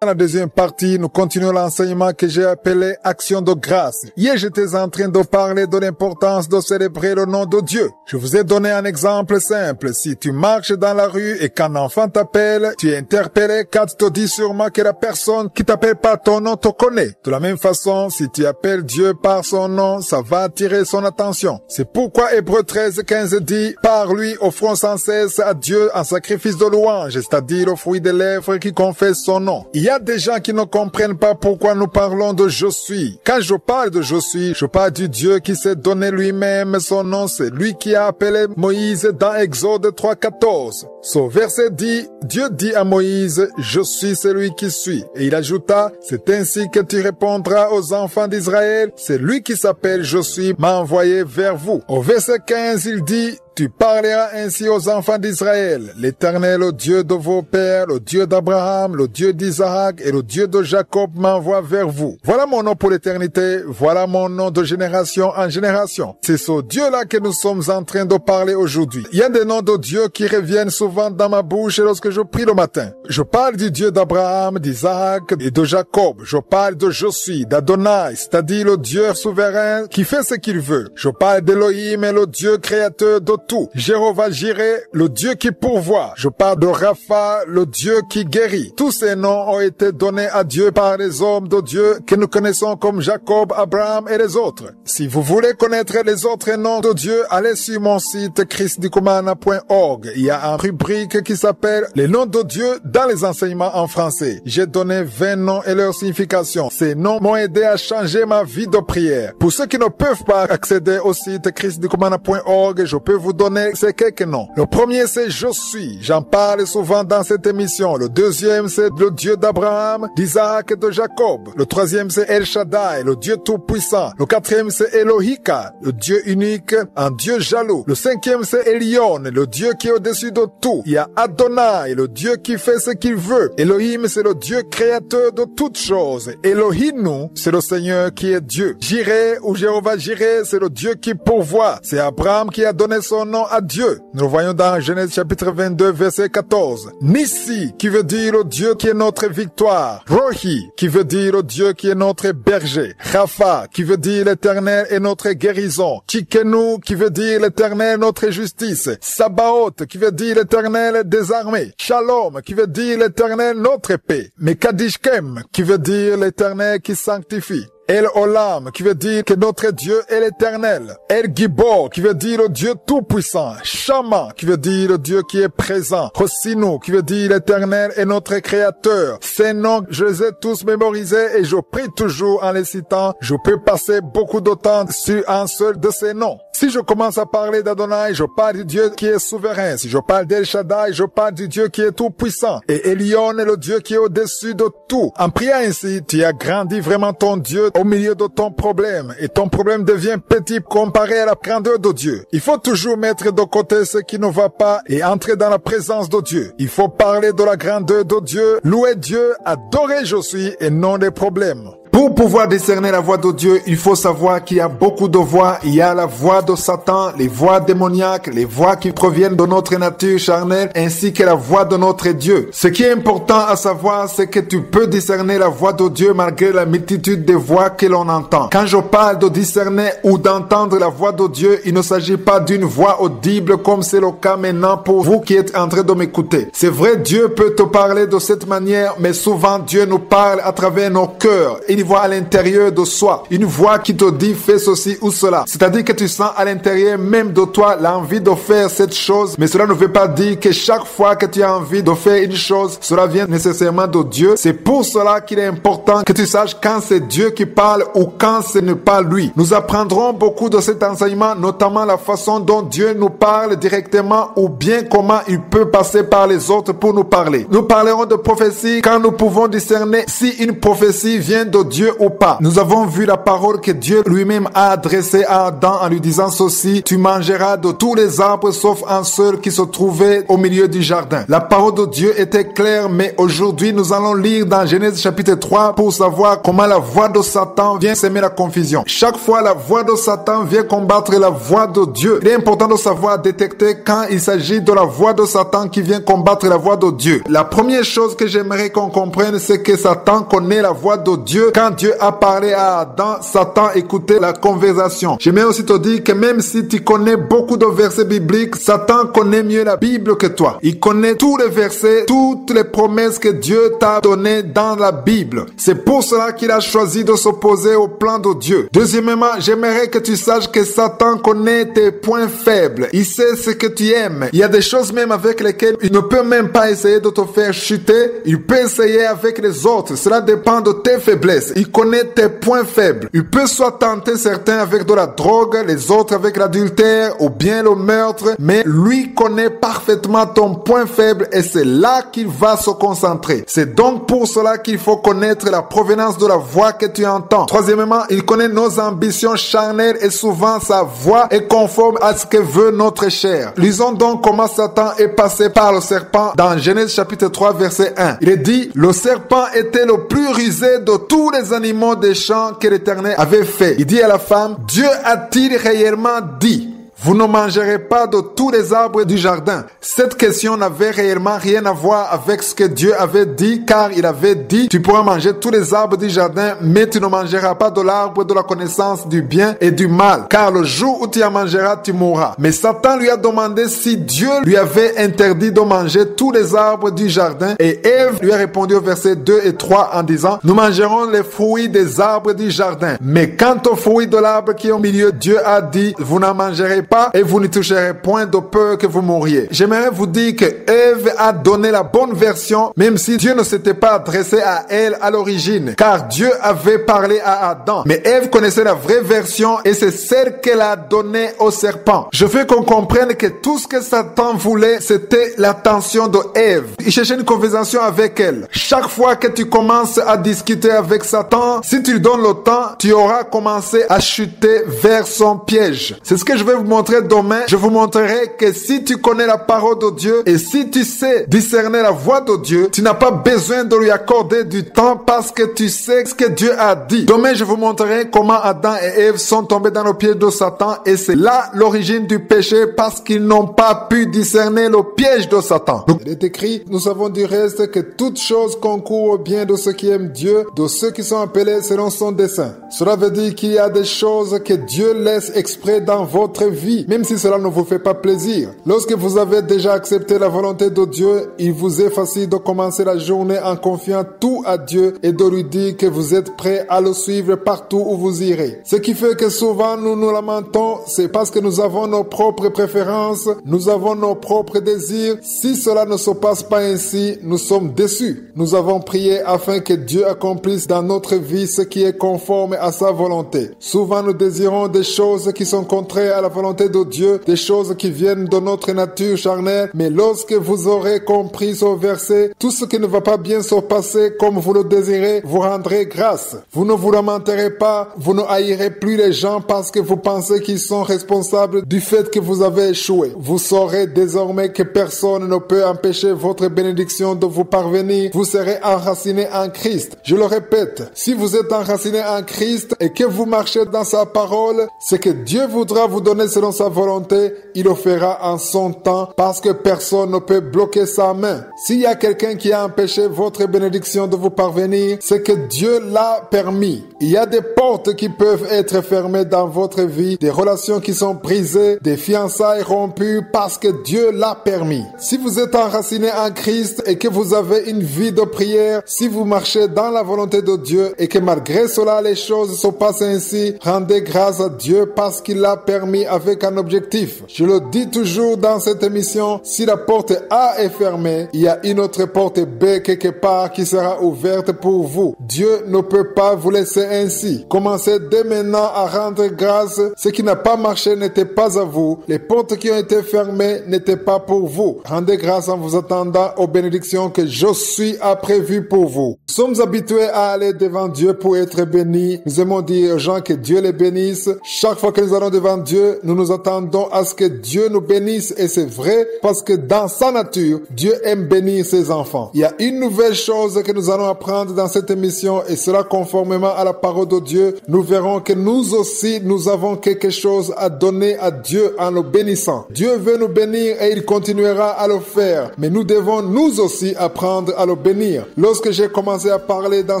[SPEAKER 1] Dans la deuxième partie, nous continuons l'enseignement que j'ai appelé action de grâce. Hier, j'étais en train de parler de l'importance de célébrer le nom de Dieu. Je vous ai donné un exemple simple. Si tu marches dans la rue et qu'un enfant t'appelle, tu es interpellé car tu te dis sûrement que la personne qui t'appelle par ton nom te connaît. De la même façon, si tu appelles Dieu par son nom, ça va attirer son attention. C'est pourquoi Hébreux 13, 15 dit, par lui offrons sans cesse à Dieu un sacrifice de louange, c'est-à-dire le fruit des lèvres qui confesse son nom. Il y a des gens qui ne comprennent pas pourquoi nous parlons de je suis. Quand je parle de je suis, je parle du Dieu qui s'est donné lui-même son nom. C'est lui qui a appelé Moïse dans Exode 3:14. Ce verset dit, Dieu dit à Moïse, je suis celui qui suis. Et il ajouta, c'est ainsi que tu répondras aux enfants d'Israël. C'est lui qui s'appelle je suis m'a envoyé vers vous. Au verset 15, il dit, tu parleras ainsi aux enfants d'Israël. L'Éternel, le Dieu de vos pères, le Dieu d'Abraham, le Dieu d'Isaac et le Dieu de Jacob m'envoie vers vous. Voilà mon nom pour l'éternité. Voilà mon nom de génération en génération. C'est ce Dieu-là que nous sommes en train de parler aujourd'hui. Il y a des noms de Dieu qui reviennent souvent dans ma bouche lorsque je prie le matin. Je parle du Dieu d'Abraham, d'Isaac et de Jacob. Je parle de je suis, d'Adonai, c'est-à-dire le Dieu souverain qui fait ce qu'il veut. Je parle d'Élohim, le Dieu créateur de tout. Jéhovah Jireh, le Dieu qui pourvoit. Je parle de Rapha, le Dieu qui guérit. Tous ces noms ont été donnés à Dieu par les hommes de Dieu que nous connaissons comme Jacob, Abraham et les autres. Si vous voulez connaître les autres noms de Dieu, allez sur mon site chrisnikomana.org. Il y a une rubrique qui s'appelle les noms de Dieu dans les enseignements en français. J'ai donné 20 noms et leur signification. Ces noms m'ont aidé à changer ma vie de prière. Pour ceux qui ne peuvent pas accéder au site chrisnikomana.org, je peux vous donner ces quelques noms. Le premier, c'est Je suis. J'en parle souvent dans cette émission. Le deuxième, c'est le Dieu d'Abraham, d'Isaac et de Jacob. Le troisième, c'est El Shaddai, le Dieu tout-puissant. Le quatrième, c'est Elohika, le Dieu unique, un Dieu jaloux. Le cinquième, c'est Elion, le Dieu qui est au-dessus de tout. Il y a Adonai, le Dieu qui fait ce qu'il veut. Elohim, c'est le Dieu créateur de toutes choses. Elohim, c'est le Seigneur qui est Dieu. Jireh ou Jéhovah Jireh, c'est le Dieu qui pourvoit. C'est Abraham qui a donné son nom à Dieu. Nous le voyons dans Genèse chapitre 22, verset 14. Nissi, qui veut dire le Dieu qui est notre victoire. Rohi, qui veut dire le Dieu qui est notre berger. Rapha, qui veut dire l'Éternel est notre guérison. Tsidkenu, qui veut dire l'Éternel notre justice. Sabaoth, qui veut dire l'Éternel des armées. Shalom, qui veut dire l'Éternel notre paix. Mekadishkem, qui veut dire l'Éternel qui sanctifie. El Olam, qui veut dire que notre Dieu est l'Éternel. El Gibor, qui veut dire le Dieu tout-puissant. Shama, qui veut dire le Dieu qui est présent. Hosinu, qui veut dire l'Éternel est notre Créateur. Ces noms, je les ai tous mémorisés et je prie toujours en les citant. Je peux passer beaucoup de temps sur un seul de ces noms. Si je commence à parler d'Adonai, je parle du Dieu qui est souverain. Si je parle d'El Shaddai, je parle du Dieu qui est tout-puissant. Et Elion est le Dieu qui est au-dessus de tout. En priant ainsi, tu as grandi vraiment ton Dieu au milieu de ton problème. Et ton problème devient petit comparé à la grandeur de Dieu. Il faut toujours mettre de côté ce qui ne va pas et entrer dans la présence de Dieu. Il faut parler de la grandeur de Dieu, louer Dieu, adorer je suis et non des problèmes. Pour pouvoir discerner la voix de Dieu, il faut savoir qu'il y a beaucoup de voix. Il y a la voix de Satan, les voix démoniaques, les voix qui proviennent de notre nature charnelle, ainsi que la voix de notre Dieu. Ce qui est important à savoir, c'est que tu peux discerner la voix de Dieu malgré la multitude de voix que l'on entend. Quand je parle de discerner ou d'entendre la voix de Dieu, il ne s'agit pas d'une voix audible comme c'est le cas maintenant pour vous qui êtes en train de m'écouter. C'est vrai, Dieu peut te parler de cette manière, mais souvent Dieu nous parle à travers nos cœurs. Il voix à l'intérieur de soi, une voix qui te dit fais ceci ou cela. C'est-à-dire que tu sens à l'intérieur même de toi l'envie de faire cette chose, mais cela ne veut pas dire que chaque fois que tu as envie de faire une chose, cela vient nécessairement de Dieu. C'est pour cela qu'il est important que tu saches quand c'est Dieu qui parle ou quand ce n'est pas lui. Nous apprendrons beaucoup de cet enseignement, notamment la façon dont Dieu nous parle directement ou bien comment il peut passer par les autres pour nous parler. Nous parlerons de prophétie quand nous pouvons discerner si une prophétie vient de Dieu ou pas. Nous avons vu la parole que Dieu lui-même a adressée à Adam en lui disant ceci: tu mangeras de tous les arbres sauf un seul qui se trouvait au milieu du jardin. La parole de Dieu était claire, mais aujourd'hui nous allons lire dans Genèse chapitre 3 pour savoir comment la voix de Satan vient semer la confusion. Chaque fois la voix de Satan vient combattre la voix de Dieu. Il est important de savoir détecter quand il s'agit de la voix de Satan qui vient combattre la voix de Dieu. La première chose que j'aimerais qu'on comprenne, c'est que Satan connaît la voix de Dieu. Quand Dieu a parlé à Adam, Satan écoutait la conversation. J'aimerais aussi te dire que même si tu connais beaucoup de versets bibliques, Satan connaît mieux la Bible que toi. Il connaît tous les versets, toutes les promesses que Dieu t'a données dans la Bible. C'est pour cela qu'il a choisi de s'opposer au plan de Dieu. Deuxièmement, j'aimerais que tu saches que Satan connaît tes points faibles. Il sait ce que tu aimes. Il y a des choses même avec lesquelles il ne peut même pas essayer de te faire chuter. Il peut essayer avec les autres. Cela dépend de tes faiblesses. Il connaît tes points faibles. Il peut soit tenter certains avec de la drogue, les autres avec l'adultère ou bien le meurtre, mais lui connaît parfaitement ton point faible et c'est là qu'il va se concentrer. C'est donc pour cela qu'il faut connaître la provenance de la voix que tu entends. Troisièmement, il connaît nos ambitions charnelles et souvent sa voix est conforme à ce que veut notre chair. Lisons donc comment Satan est passé par le serpent dans Genèse chapitre 3 verset 1. Il est dit: le serpent était le plus rusé de tous les animaux des champs que l'Éternel avait fait. Il dit à la femme: Dieu a-t-il réellement dit? vous ne mangerez pas de tous les arbres du jardin. Cette question n'avait réellement rien à voir avec ce que Dieu avait dit, car il avait dit, tu pourras manger tous les arbres du jardin, mais tu ne mangeras pas de l'arbre de la connaissance du bien et du mal, car le jour où tu en mangeras, tu mourras. Mais Satan lui a demandé si Dieu lui avait interdit de manger tous les arbres du jardin, et Ève lui a répondu au verset 2 et 3 en disant, nous mangerons les fruits des arbres du jardin. Mais quant aux fruits de l'arbre qui est au milieu, Dieu a dit, vous n'en mangerez pas et vous n'y toucherez point de peur que vous mouriez. J'aimerais vous dire que Ève a donné la bonne version, même si Dieu ne s'était pas adressé à elle à l'origine, car Dieu avait parlé à Adam. Mais Ève connaissait la vraie version et c'est celle qu'elle a donnée au serpent. Je veux qu'on comprenne que tout ce que Satan voulait, c'était l'attention de Ève. Il cherchait une conversation avec elle. Chaque fois que tu commences à discuter avec Satan, si tu lui donnes le temps, tu auras commencé à chuter vers son piège. C'est ce que je vais vous montrer demain. Je vous montrerai que si tu connais la parole de Dieu et si tu sais discerner la voix de Dieu, tu n'as pas besoin de lui accorder du temps parce que tu sais ce que Dieu a dit. Demain, je vous montrerai comment Adam et Ève sont tombés dans le piège de Satan et c'est là l'origine du péché parce qu'ils n'ont pas pu discerner le piège de Satan. Donc, il est écrit, nous savons du reste que toute chose concourt au bien de ceux qui aiment Dieu, de ceux qui sont appelés selon son dessein. Cela veut dire qu'il y a des choses que Dieu laisse exprès dans votre vie, même si cela ne vous fait pas plaisir. Lorsque vous avez déjà accepté la volonté de Dieu, il vous est facile de commencer la journée en confiant tout à Dieu et de lui dire que vous êtes prêt à le suivre partout où vous irez. Ce qui fait que souvent nous nous lamentons, c'est parce que nous avons nos propres préférences, nous avons nos propres désirs. Si cela ne se passe pas ainsi, nous sommes déçus. Nous avons prié afin que Dieu accomplisse dans notre vie ce qui est conforme à sa volonté. Souvent nous désirons des choses qui sont contraires à la volonté de Dieu, des choses qui viennent de notre nature charnelle, mais lorsque vous aurez compris ce verset, tout ce qui ne va pas bien se passer comme vous le désirez, vous rendrez grâce. Vous ne vous lamenterez pas, vous ne haïrez plus les gens parce que vous pensez qu'ils sont responsables du fait que vous avez échoué. Vous saurez désormais que personne ne peut empêcher votre bénédiction de vous parvenir. Vous serez enraciné en Christ. Je le répète, si vous êtes enraciné en Christ et que vous marchez dans sa parole, ce que Dieu voudra vous donner selon sa volonté, il le fera en son temps parce que personne ne peut bloquer sa main. S'il y a quelqu'un qui a empêché votre bénédiction de vous parvenir, c'est que Dieu l'a permis. Il y a des portes qui peuvent être fermées dans votre vie, des relations qui sont brisées, des fiançailles rompues parce que Dieu l'a permis. Si vous êtes enraciné en Christ et que vous avez une vie de prière, si vous marchez dans la volonté de Dieu et que malgré cela les choses se passent ainsi, rendez grâce à Dieu parce qu'il l'a permis avec un objectif. Je le dis toujours dans cette émission, si la porte A est fermée, il y a une autre porte B quelque part qui sera ouverte pour vous. Dieu ne peut pas vous laisser ainsi. Commencez dès maintenant à rendre grâce. Ce qui n'a pas marché n'était pas à vous. Les portes qui ont été fermées n'étaient pas pour vous. Rendez grâce en vous attendant aux bénédictions que Josué a prévues pour vous. Nous sommes habitués à aller devant Dieu pour être bénis. Nous aimons dire aux gens que Dieu les bénisse. Chaque fois que nous allons devant Dieu, nous nous attendons à ce que Dieu nous bénisse et c'est vrai parce que dans sa nature, Dieu aime bénir ses enfants. Il y a une nouvelle chose que nous allons apprendre dans cette émission et cela conformément à la parole de Dieu. Nous verrons que nous aussi, nous avons quelque chose à donner à Dieu en le bénissant. Dieu veut nous bénir et il continuera à le faire. Mais nous devons nous aussi apprendre à le bénir. Lorsque j'ai commencé à parler dans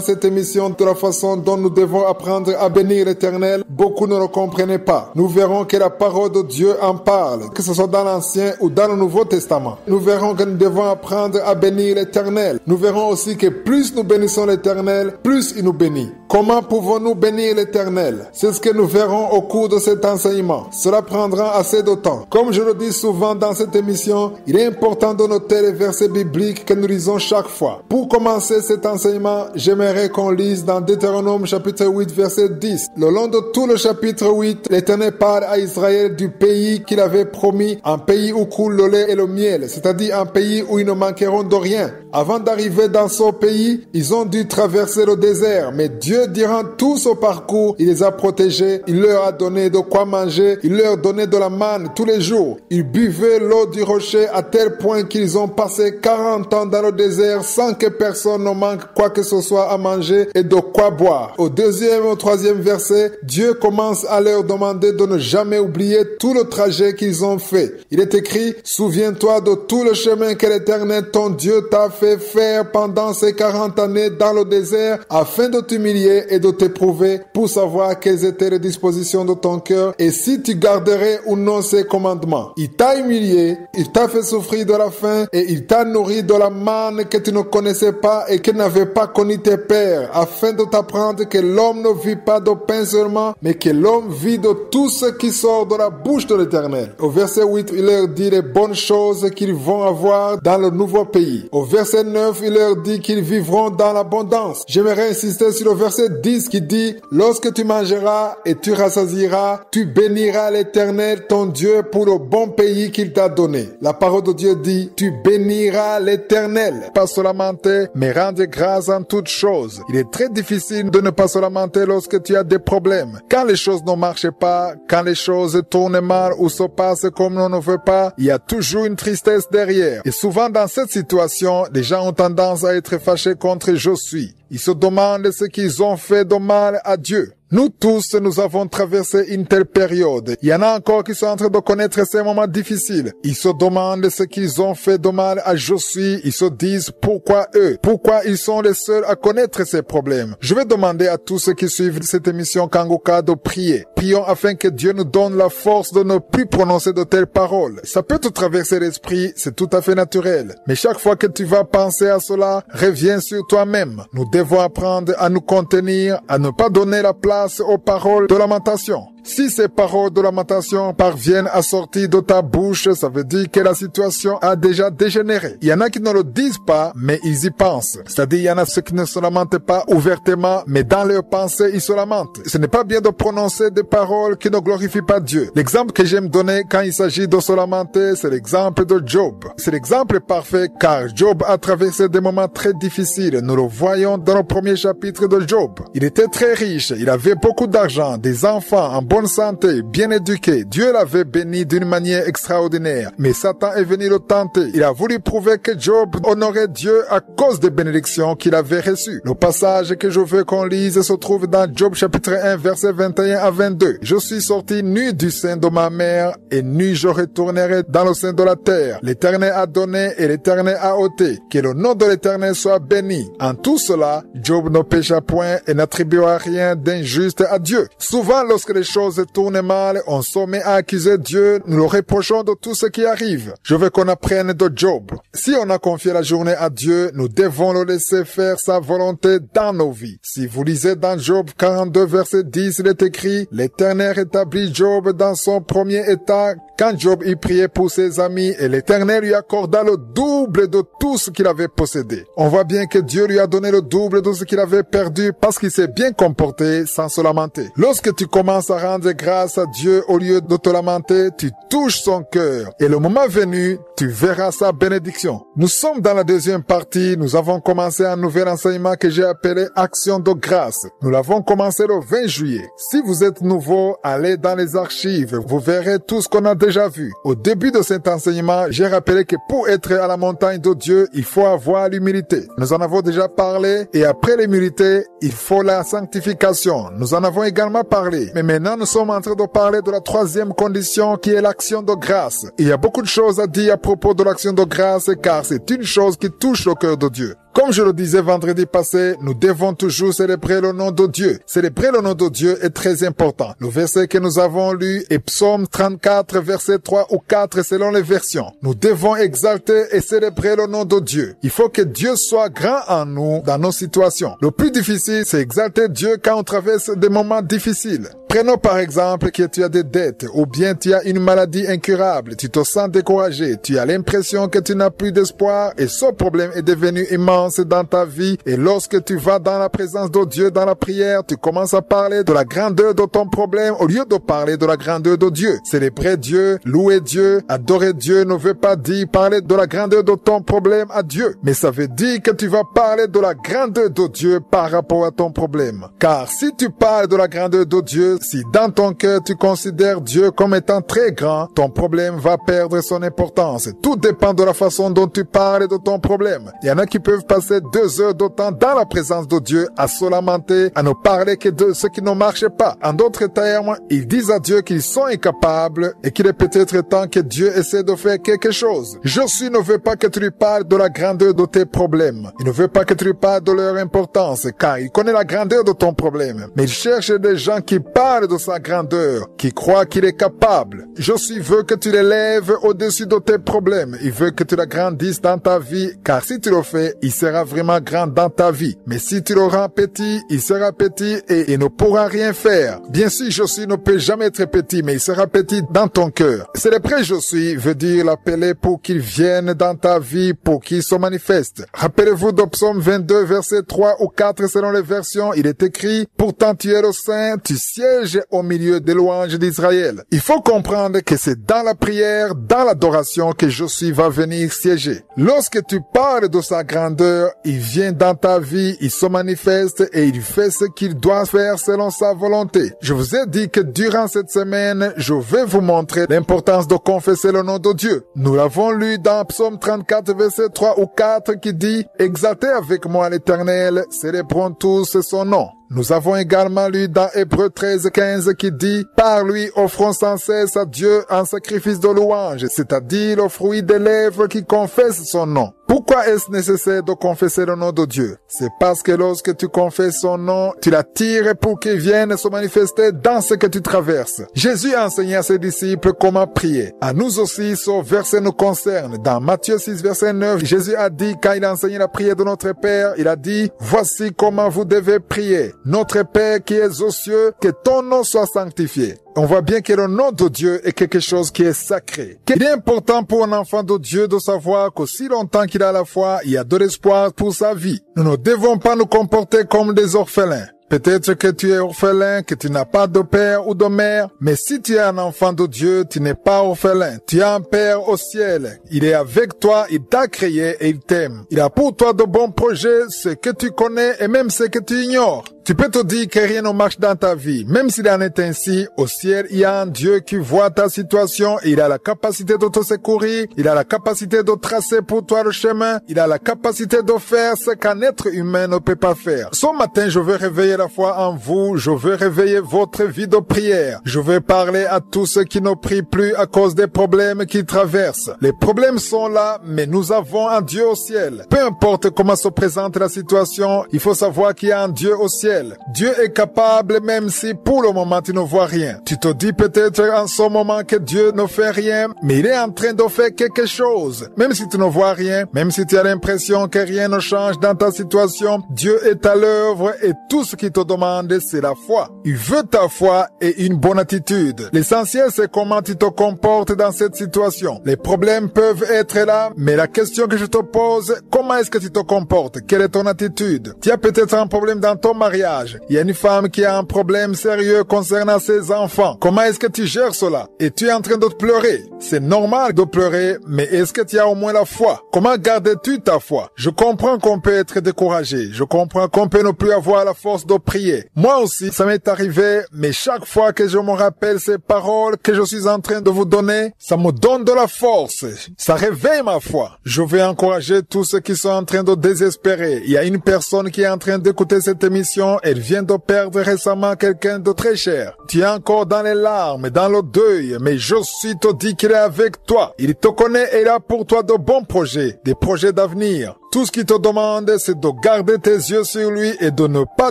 [SPEAKER 1] cette émission de la façon dont nous devons apprendre à bénir l'Éternel, beaucoup ne le comprenaient pas. Nous verrons que la parole de Dieu en parle, que ce soit dans l'Ancien ou dans le Nouveau Testament. Nous verrons que nous devons apprendre à bénir l'Éternel. Nous verrons aussi que plus nous bénissons l'Éternel, plus il nous bénit. Comment pouvons-nous bénir l'Éternel? C'est ce que nous verrons au cours de cet enseignement. Cela prendra assez de temps. Comme je le dis souvent dans cette émission, il est important de noter les versets bibliques que nous lisons chaque fois. Pour commencer cet enseignement, j'aimerais qu'on lise dans Deutéronome chapitre 8 verset 10. Le long de tout le chapitre 8, l'Éternel parle à Israël du pays qu'il avait promis, un pays où coule le lait et le miel, c'est-à-dire un pays où ils ne manqueront de rien. Avant d'arriver dans ce pays, ils ont dû traverser le désert, mais Dieu Dieu, durant tout ce parcours, il les a protégés, il leur a donné de quoi manger, il leur donnait de la manne tous les jours. Ils buvaient l'eau du rocher à tel point qu'ils ont passé 40 ans dans le désert sans que personne ne manque quoi que ce soit à manger et de quoi boire. Au deuxième et au troisième verset, Dieu commence à leur demander de ne jamais oublier tout le trajet qu'ils ont fait. Il est écrit, souviens-toi de tout le chemin que l'Éternel, ton Dieu, t'a fait faire pendant ces 40 années dans le désert afin de t'humilier et de t'éprouver pour savoir quelles étaient les dispositions de ton cœur et si tu garderais ou non ses commandements. Il t'a humilié, il t'a fait souffrir de la faim et il t'a nourri de la manne que tu ne connaissais pas et que n'avaient pas connu tes pères, afin de t'apprendre que l'homme ne vit pas de pain seulement, mais que l'homme vit de tout ce qui sort de la bouche de l'Éternel. Au verset 8, il leur dit les bonnes choses qu'ils vont avoir dans le nouveau pays. Au verset 9, il leur dit qu'ils vivront dans l'abondance. J'aimerais insister sur le verset 10 qui dit, lorsque tu mangeras et tu rassasieras, tu béniras l'Éternel, ton Dieu, pour le bon pays qu'il t'a donné. La parole de Dieu dit, tu béniras l'Éternel. Pas se lamenter, mais rendre grâce en toutes choses. Il est très difficile de ne pas se lamenter lorsque tu as des problèmes. Quand les choses ne marchent pas, quand les choses tournent mal ou se passent comme on ne veut pas, il y a toujours une tristesse derrière. Et souvent dans cette situation, les gens ont tendance à être fâchés contre je suis. Ils se demandent ce qu'ils ont fait de mal à Dieu. Nous tous, nous avons traversé une telle période. Il y en a encore qui sont en train de connaître ces moments difficiles. Ils se demandent ce qu'ils ont fait de mal à je suis. Ils se disent pourquoi eux? Pourquoi ils sont les seuls à connaître ces problèmes? Je vais demander à tous ceux qui suivent cette émission Kanguka de prier. Prions afin que Dieu nous donne la force de ne plus prononcer de telles paroles. Ça peut te traverser l'esprit, c'est tout à fait naturel. Mais chaque fois que tu vas penser à cela, reviens sur toi-même. Nous devons apprendre à nous contenir, à ne pas donner la place aux paroles de lamentation. Si ces paroles de lamentation parviennent à sortir de ta bouche, ça veut dire que la situation a déjà dégénéré. Il y en a qui ne le disent pas, mais ils y pensent. C'est-à-dire, il y en a ceux qui ne se lamentent pas ouvertement, mais dans leurs pensées, ils se lamentent. Ce n'est pas bien de prononcer des paroles qui ne glorifient pas Dieu. L'exemple que j'aime donner quand il s'agit de se lamenter, c'est l'exemple de Job. C'est l'exemple parfait car Job a traversé des moments très difficiles. Nous le voyons dans le premier chapitre de Job. Il était très riche, il avait beaucoup d'argent, des enfants en bonne santé, bien éduqué. Dieu l'avait béni d'une manière extraordinaire. Mais Satan est venu le tenter. Il a voulu prouver que Job honorait Dieu à cause des bénédictions qu'il avait reçues. Le passage que je veux qu'on lise se trouve dans Job chapitre 1, versets 21 à 22. Je suis sorti nu du sein de ma mère et nu je retournerai dans le sein de la terre. L'Éternel a donné et l'Éternel a ôté. Que le nom de l'Éternel soit béni. En tout cela, Job ne pécha point et n'attribua rien d'injuste à Dieu. Souvent, lorsque les choses tournent mal, on se met à accuser Dieu, nous le reprochons de tout ce qui arrive. Je veux qu'on apprenne de Job. Si on a confié la journée à Dieu, nous devons le laisser faire sa volonté dans nos vies. Si vous lisez dans Job 42, verset 10, il est écrit, l'Éternel rétablit Job dans son premier état quand Job y priait pour ses amis et l'Éternel lui accorda le double de tout ce qu'il avait possédé. On voit bien que Dieu lui a donné le double de ce qu'il avait perdu parce qu'il s'est bien comporté sans se lamenter. Lorsque tu commences à rendre grâce à Dieu au lieu de te lamenter, tu touches son cœur et le moment venu, tu verras sa bénédiction. Nous sommes dans la deuxième partie. Nous avons commencé un nouvel enseignement que j'ai appelé Action de grâce. Nous l'avons commencé le 20 juillet. Si vous êtes nouveau, allez dans les archives. Vous verrez tout ce qu'on a déjà vu. Au début de cet enseignement, j'ai rappelé que pour être à la montagne de Dieu, il faut avoir l'humilité. Nous en avons déjà parlé et après l'humilité, il faut la sanctification. Nous en avons également parlé. Mais maintenant, nous sommes en train de parler de la troisième condition qui est l'action de grâce. Il y a beaucoup de choses à dire à propos de l'action de grâce car c'est une chose qui touche le cœur de Dieu. Comme je le disais vendredi passé, nous devons toujours célébrer le nom de Dieu. Célébrer le nom de Dieu est très important. Le verset que nous avons lu est Psaume 34, verset 3 ou 4 selon les versions. Nous devons exalter et célébrer le nom de Dieu. Il faut que Dieu soit grand en nous dans nos situations. Le plus difficile, c'est exalter Dieu quand on traverse des moments difficiles. Prenons par exemple que tu as des dettes ou bien tu as une maladie incurable, tu te sens découragé, tu as l'impression que tu n'as plus d'espoir et ce problème est devenu immense l'abondance dans ta vie. Et lorsque tu vas dans la présence de Dieu, dans la prière, tu commences à parler de la grandeur de ton problème au lieu de parler de la grandeur de Dieu. Célébrer Dieu, louer Dieu, adorer Dieu ne veut pas dire parler de la grandeur de ton problème à Dieu, mais ça veut dire que tu vas parler de la grandeur de Dieu par rapport à ton problème. Car si tu parles de la grandeur de Dieu, si dans ton cœur tu considères Dieu comme étant très grand, ton problème va perdre son importance. Tout dépend de la façon dont tu parles de ton problème. Il y en a qui peuvent passer 2 heures de temps dans la présence de Dieu à se lamenter, à ne parler que de ce qui ne marche pas. En d'autres termes, ils disent à Dieu qu'ils sont incapables et qu'il est peut-être temps que Dieu essaie de faire quelque chose. Josué ne veut pas que tu lui parles de la grandeur de tes problèmes. Il ne veut pas que tu lui parles de leur importance, car il connaît la grandeur de ton problème. Mais il cherche des gens qui parlent de sa grandeur, qui croient qu'il est capable. Josué veut que tu l'élèves au-dessus de tes problèmes. Il veut que tu l'agrandisses dans ta vie, car si tu le fais, il sera vraiment grand dans ta vie. Mais si tu le rends petit, il sera petit et il ne pourra rien faire. Bien sûr, Josué ne peut jamais être petit, mais il sera petit dans ton cœur. Célébrer Josué veut dire l'appeler pour qu'il vienne dans ta vie, pour qu'il se manifeste. Rappelez-vous de Psaume 22, verset 3 ou 4 selon les versions, il est écrit « Pourtant tu es le Saint, tu sièges au milieu des louanges d'Israël ». Il faut comprendre que c'est dans la prière, dans l'adoration que Josué va venir siéger. Lorsque tu parles de sa grandeur, il vient dans ta vie, il se manifeste et il fait ce qu'il doit faire selon sa volonté. Je vous ai dit que durant cette semaine, je vais vous montrer l'importance de confesser le nom de Dieu. Nous l'avons lu dans Psaume 34, verset 3 ou 4 qui dit « Exaltez avec moi l'Éternel, célébrons tous son nom ». Nous avons également lu dans Hébreux 13, 15 qui dit « Par lui offrons sans cesse à Dieu un sacrifice de louange, c'est-à-dire le fruit des lèvres qui confessent son nom ». Pourquoi est-ce nécessaire de confesser le nom de Dieu? C'est parce que lorsque tu confesses son nom, tu l'attires pour qu'il vienne se manifester dans ce que tu traverses. Jésus a enseigné à ses disciples comment prier. À nous aussi, ce verset nous concerne. Dans Matthieu 6, verset 9, Jésus a dit, quand il a enseigné la prière de notre Père, il a dit « Voici comment vous devez prier. Notre Père qui es aux cieux, que ton nom soit sanctifié. » On voit bien que le nom de Dieu est quelque chose qui est sacré. Il est important pour un enfant de Dieu de savoir qu'aussi longtemps qu'il a la foi, il y a de l'espoir pour sa vie. Nous ne devons pas nous comporter comme des orphelins. Peut-être que tu es orphelin, que tu n'as pas de père ou de mère, mais si tu es un enfant de Dieu, tu n'es pas orphelin. Tu as un Père au ciel. Il est avec toi, il t'a créé et il t'aime. Il a pour toi de bons projets, ce que tu connais et même ce que tu ignores. Tu peux te dire que rien ne marche dans ta vie. Même s'il en est ainsi, au ciel, il y a un Dieu qui voit ta situation et il a la capacité de te secourir. Il a la capacité de tracer pour toi le chemin. Il a la capacité de faire ce qu'un être humain ne peut pas faire. Ce matin, je veux réveiller la foi en vous. Je veux réveiller votre vie de prière. Je veux parler à tous ceux qui ne prient plus à cause des problèmes qu'ils traversent. Les problèmes sont là, mais nous avons un Dieu au ciel. Peu importe comment se présente la situation, il faut savoir qu'il y a un Dieu au ciel. Dieu est capable même si pour le moment tu ne vois rien. Tu te dis peut-être en ce moment que Dieu ne fait rien, mais il est en train de faire quelque chose. Même si tu ne vois rien, même si tu as l'impression que rien ne change dans ta situation, Dieu est à l'œuvre et tout ce qu'il te demande, c'est la foi. Il veut ta foi et une bonne attitude. L'essentiel, c'est comment tu te comportes dans cette situation. Les problèmes peuvent être là, mais la question que je te pose, comment est-ce que tu te comportes? Quelle est ton attitude? Tu as peut-être un problème dans ton mariage. Il y a une femme qui a un problème sérieux concernant ses enfants. Comment est-ce que tu gères cela? Et tu es en train de pleurer. C'est normal de pleurer, mais est-ce que tu as au moins la foi? Comment gardes-tu ta foi? Je comprends qu'on peut être découragé. Je comprends qu'on peut ne plus avoir la force de prier. Moi aussi, ça m'est arrivé, mais chaque fois que je me rappelle ces paroles que je suis en train de vous donner, ça me donne de la force. Ça réveille ma foi. Je vais encourager tous ceux qui sont en train de désespérer. Il y a une personne qui est en train d'écouter cette émission. Elle vient de perdre récemment quelqu'un de très cher. Tu es encore dans les larmes, dans le deuil, mais Josué te dit qu'il est avec toi. Il te connaît et il a pour toi de bons projets, des projets d'avenir. Tout ce qu'il te demande, c'est de garder tes yeux sur lui et de ne pas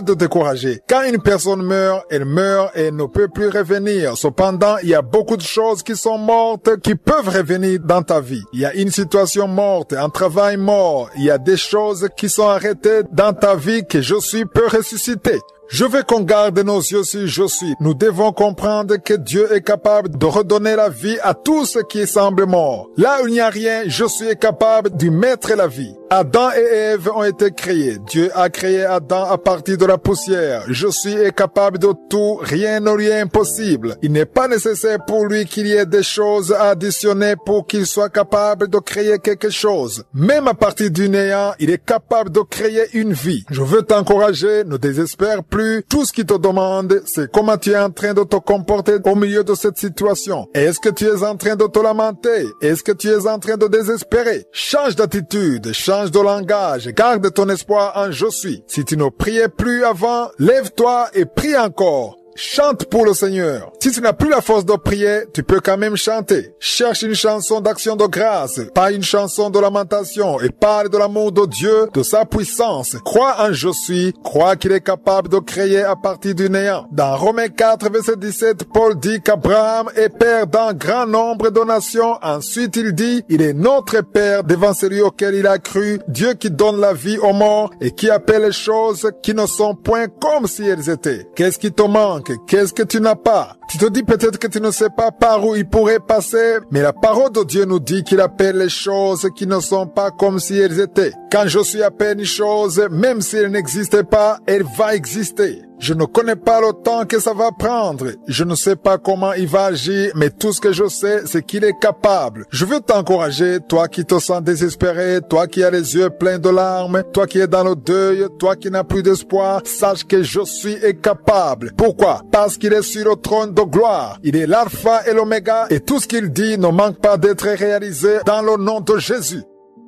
[SPEAKER 1] te décourager. Quand une personne meurt, elle meurt et ne peut plus revenir. Cependant, il y a beaucoup de choses qui sont mortes qui peuvent revenir dans ta vie. Il y a une situation morte, un travail mort. Il y a des choses qui sont arrêtées dans ta vie que Josué peut ressusciter. Je veux qu'on garde nos yeux sur je suis. Nous devons comprendre que Dieu est capable de redonner la vie à tout ce qui semble mort. Là où il n'y a rien, je suis capable d'y mettre la vie. Adam et Ève ont été créés. Dieu a créé Adam à partir de la poussière. Je suis capable de tout. Rien ne lui est impossible. Il n'est pas nécessaire pour lui qu'il y ait des choses à additionner pour qu'il soit capable de créer quelque chose. Même à partir du néant, il est capable de créer une vie. Je veux t'encourager, ne désespère plus. Tout ce qu'il te demande, c'est comment tu es en train de te comporter au milieu de cette situation. Est-ce que tu es en train de te lamenter? Est-ce que tu es en train de désespérer? Change d'attitude, change de langage, garde ton espoir en je suis. Si tu ne priais plus avant, lève-toi et prie encore. Chante pour le Seigneur. Si tu n'as plus la force de prier, tu peux quand même chanter. Cherche une chanson d'action de grâce, pas une chanson de lamentation, et parle de l'amour de Dieu, de sa puissance. Crois en je suis, crois qu'il est capable de créer à partir du néant. Dans Romains 4, verset 17, Paul dit qu'Abraham est père d'un grand nombre de nations. Ensuite, il dit, il est notre père devant celui auquel il a cru, Dieu qui donne la vie aux morts et qui appelle les choses qui ne sont point comme si elles étaient. Qu'est-ce qui te manque? Qu'est-ce que tu n'as pas? Tu te dis peut-être que tu ne sais pas par où il pourrait passer, mais la parole de Dieu nous dit qu'il appelle les choses qui ne sont pas comme si elles étaient. Quand je suis appelle une chose, même si elle n'existe pas, elle va exister. Je ne connais pas le temps que ça va prendre. Je ne sais pas comment il va agir, mais tout ce que je sais, c'est qu'il est capable. Je veux t'encourager, toi qui te sens désespéré, toi qui as les yeux pleins de larmes, toi qui es dans le deuil, toi qui n'as plus d'espoir, sache que je suis capable. Pourquoi? Parce qu'il est sur le trône de gloire. Il est l'alpha et l'oméga, et tout ce qu'il dit ne manque pas d'être réalisé dans le nom de Jésus.